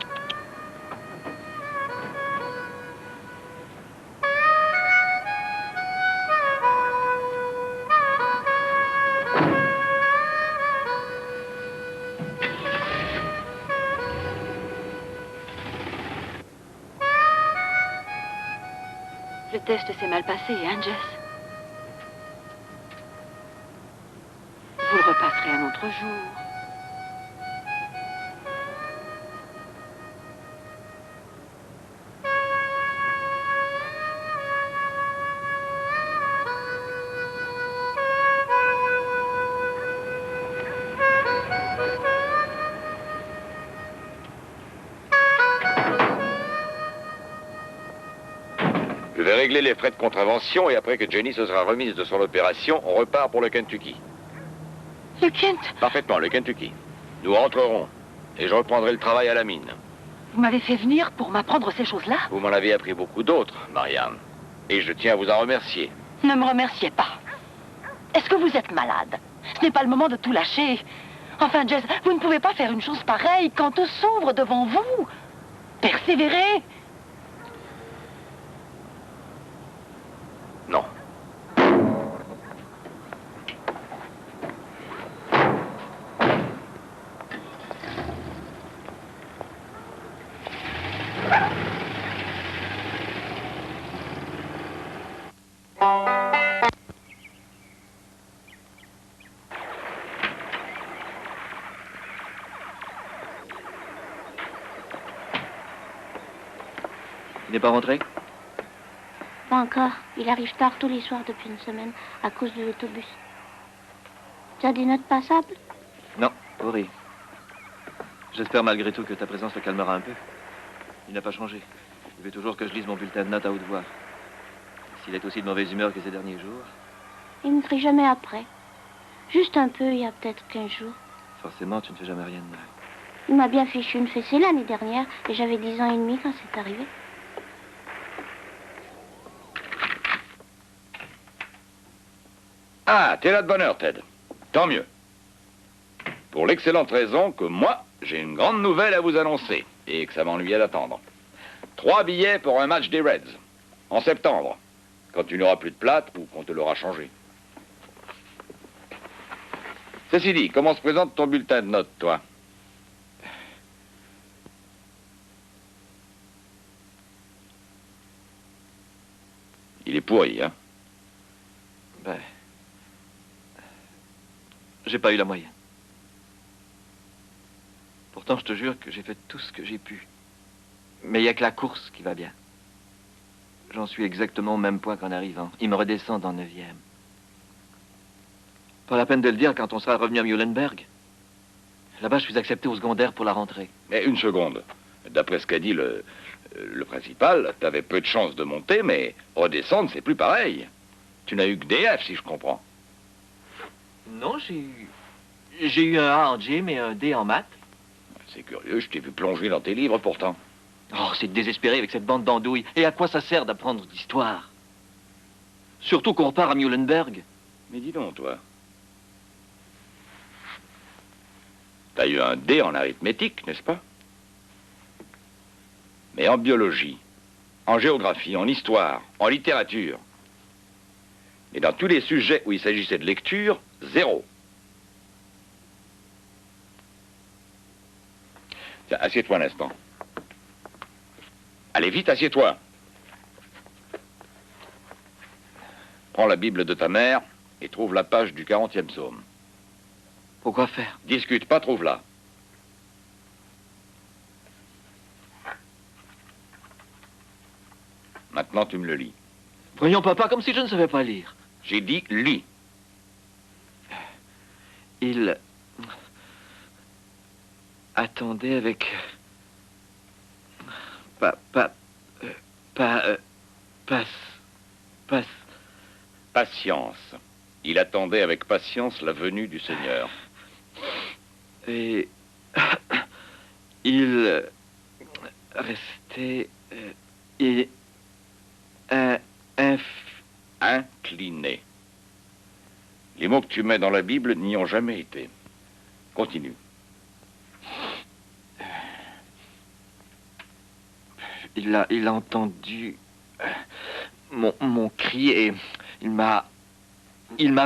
Le test s'est mal passé, hein, Jess? Vous le repasserez un autre jour. Je vais régler les frais de contravention et après que Jenny se sera remise de son opération, on repart pour le Kentucky. Le Kent? Parfaitement, le Kentucky. Nous rentrerons et je reprendrai le travail à la mine. Vous m'avez fait venir pour m'apprendre ces choses-là? Vous m'en avez appris beaucoup d'autres, Marianne. Et je tiens à vous en remercier. Ne me remerciez pas. Est-ce que vous êtes malade? Ce n'est pas le moment de tout lâcher. Enfin, Jess, vous ne pouvez pas faire une chose pareille quand tout s'ouvre devant vous. Persévérez. Non. n'est pas rentré? Pas encore. Il arrive tard tous les soirs depuis une semaine à cause de l'autobus. Tu as des notes passables? Non, pourri. J'espère malgré tout que ta présence le calmera un peu. Il n'a pas changé. Il veut toujours que je lise mon bulletin de notes à haute voix. S'il est aussi de mauvaise humeur que ces derniers jours... Il ne me crie jamais après. Juste un peu, il y a peut-être 15 jours. Forcément, tu ne fais jamais rien de mal. Il m'a bien fichu une fessée l'année dernière et j'avais 10 ans et demi quand c'est arrivé. Ah, t'es là de bonne heure, Ted. Tant mieux. Pour l'excellente raison que moi, j'ai une grande nouvelle à vous annoncer et que ça m'ennuyait d'attendre. 3 billets pour un match des Reds, en septembre, quand tu n'auras plus de plate ou qu'on te l'aura changé. Ceci dit, comment se présente ton bulletin de notes, toi? Il est pourri, hein? Ben... J'ai pas eu la moyenne. Pourtant, je te jure que j'ai fait tout ce que j'ai pu. Mais il n'y a que la course qui va bien. J'en suis exactement au même point qu'en arrivant. Il me redescend en 9e. Pas la peine de le dire quand on sera revenu à Muhlenberg. Là-bas, je suis accepté au secondaire pour la rentrée. Mais une seconde. D'après ce qu'a dit le principal, t'avais peu de chances de monter, mais redescendre, c'est plus pareil. Tu n'as eu que des F, si je comprends. Non, j'ai eu un A en gym et un D en maths. C'est curieux, je t'ai vu plonger dans tes livres, pourtant. Oh, c'est désespéré avec cette bande d'andouilles. Et à quoi ça sert d'apprendre d'histoire? Surtout qu'on repart à Muhlenberg. Mais dis donc, toi. T'as eu un D en arithmétique, n'est-ce pas? Mais en biologie, en géographie, en histoire, en littérature. Et dans tous les sujets où il s'agissait de lecture, 0. Tiens, assieds-toi un instant. Allez vite, assieds-toi. Prends la Bible de ta mère et trouve la page du 40e psaume. Pourquoi faire? Discute pas, trouve-la. Maintenant, tu me le lis. Voyons, papa, comme si je ne savais pas lire. J'ai dit lis. Il attendait avec... Patience. Il attendait avec patience la venue du Seigneur. Et... il... restait... et... incliné. Les mots que tu mets dans la Bible n'y ont jamais été. Continue. Il a entendu mon cri et il m'a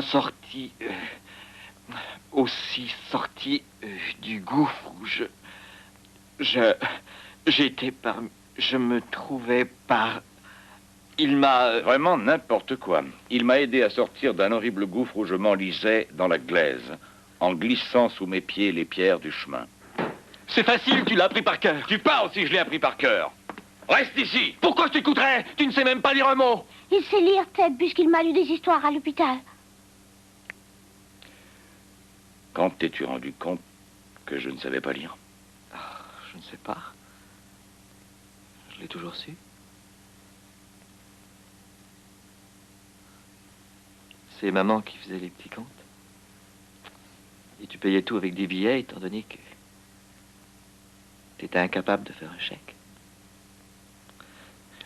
sorti, aussi sorti du gouffre où j'étais je me trouvais par... Il m'a... Vraiment n'importe quoi. Il m'a aidé à sortir d'un horrible gouffre où je m'enlisais dans la glaise, en glissant sous mes pieds les pierres du chemin. C'est facile, tu l'as appris par cœur. Tu parles si je l'ai appris par cœur. Reste ici. Pourquoi je t'écouterais? Tu ne sais même pas lire un mot. Il sait lire, Ted, puisqu'il m'a lu des histoires à l'hôpital. Quand t'es-tu rendu compte que je ne savais pas lire? Je ne sais pas. Je l'ai toujours su. C'est maman qui faisait les petits comptes. Et tu payais tout avec des billets, étant donné que t'étais incapable de faire un chèque.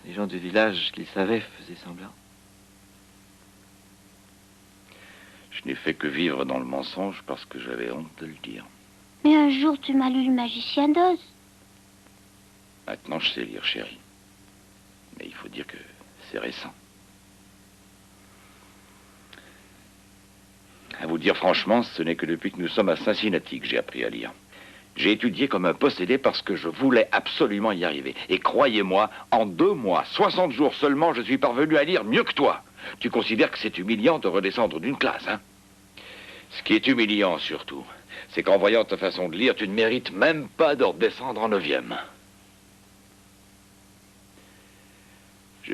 Les gens du village qui le savaient faisaient semblant. Je n'ai fait que vivre dans le mensonge parce que j'avais honte de le dire. Mais un jour, tu m'as lu Le Magicien d'Oz. Maintenant, je sais lire, chérie. Mais il faut dire que c'est récent. À vous dire franchement, ce n'est que depuis que nous sommes à Cincinnati que j'ai appris à lire. J'ai étudié comme un possédé parce que je voulais absolument y arriver. Et croyez-moi, en 2 mois, 60 jours seulement, je suis parvenu à lire mieux que toi. Tu considères que c'est humiliant de redescendre d'une classe, hein? Ce qui est humiliant, surtout, c'est qu'en voyant ta façon de lire, tu ne mérites même pas de redescendre en 9e.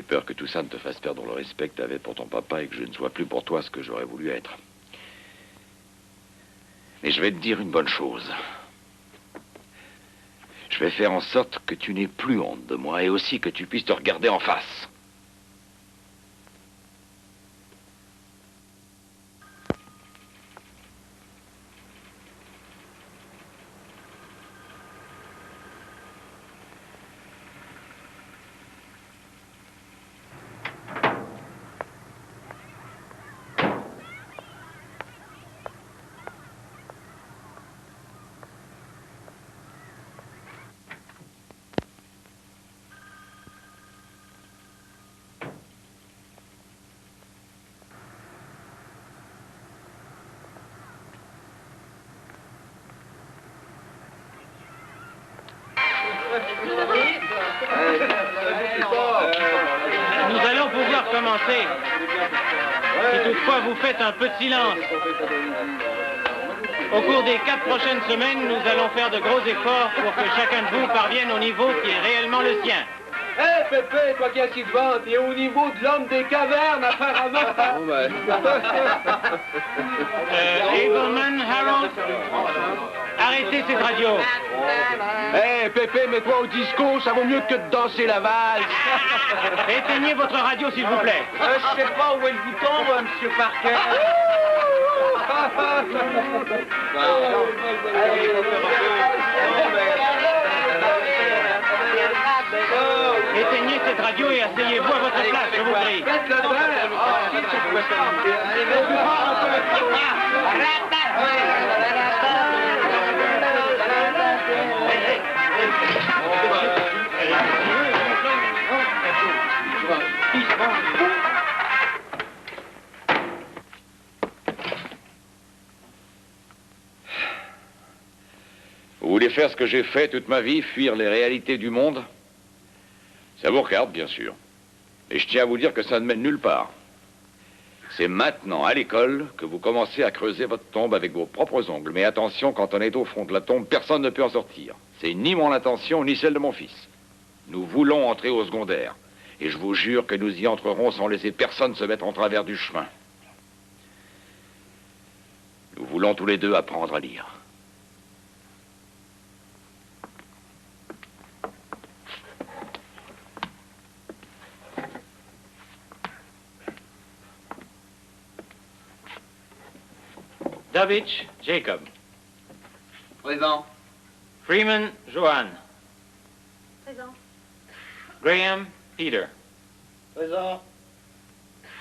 peur que tout ça ne te fasse perdre le respect que tu avais pour ton papa et que je ne sois plus pour toi ce que j'aurais voulu être. Mais je vais te dire une bonne chose. Je vais faire en sorte que tu n'aies plus honte de moi et aussi que tu puisses te regarder en face. Nous allons pouvoir commencer. Si toutefois vous faites un peu de silence. Au cours des 4 prochaines semaines, nous allons faire de gros efforts pour que chacun de vous parvienne au niveau qui est réellement le sien. Hé, Pépé, toi qui es assis devant, t'es au niveau de l'homme des cavernes, apparemment. Ableman, Harold, arrêtez cette radio. Hé, Pépé, mets-toi au disco, ça vaut mieux que de danser la valse. Éteignez votre radio, s'il vous plaît. Je sais pas où est le bouton, moi, monsieur Parker. Éteignez cette radio et asseyez-vous à votre place, je vous prie. Vous voulez faire ce que j'ai fait toute ma vie, fuir les réalités du monde? Ça vous regarde, bien sûr. Et je tiens à vous dire que ça ne mène nulle part. C'est maintenant, à l'école, que vous commencez à creuser votre tombe avec vos propres ongles. Mais attention, quand on est au fond de la tombe, personne ne peut en sortir. C'est ni mon intention, ni celle de mon fils. Nous voulons entrer au secondaire. Et je vous jure que nous y entrerons sans laisser personne se mettre en travers du chemin. Nous voulons tous les deux apprendre à lire. Davich, Jacob. Présent. Freeman, Joanne. Présent. Graham, Peter. Présent.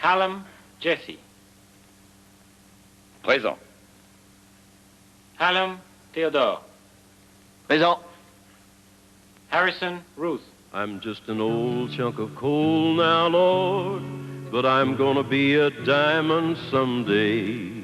Hallam, Jesse. Présent. Hallam, Theodore. Présent. Harrison, Ruth. I'm just an old chunk of coal now, Lord, but I'm gonna be a diamond someday.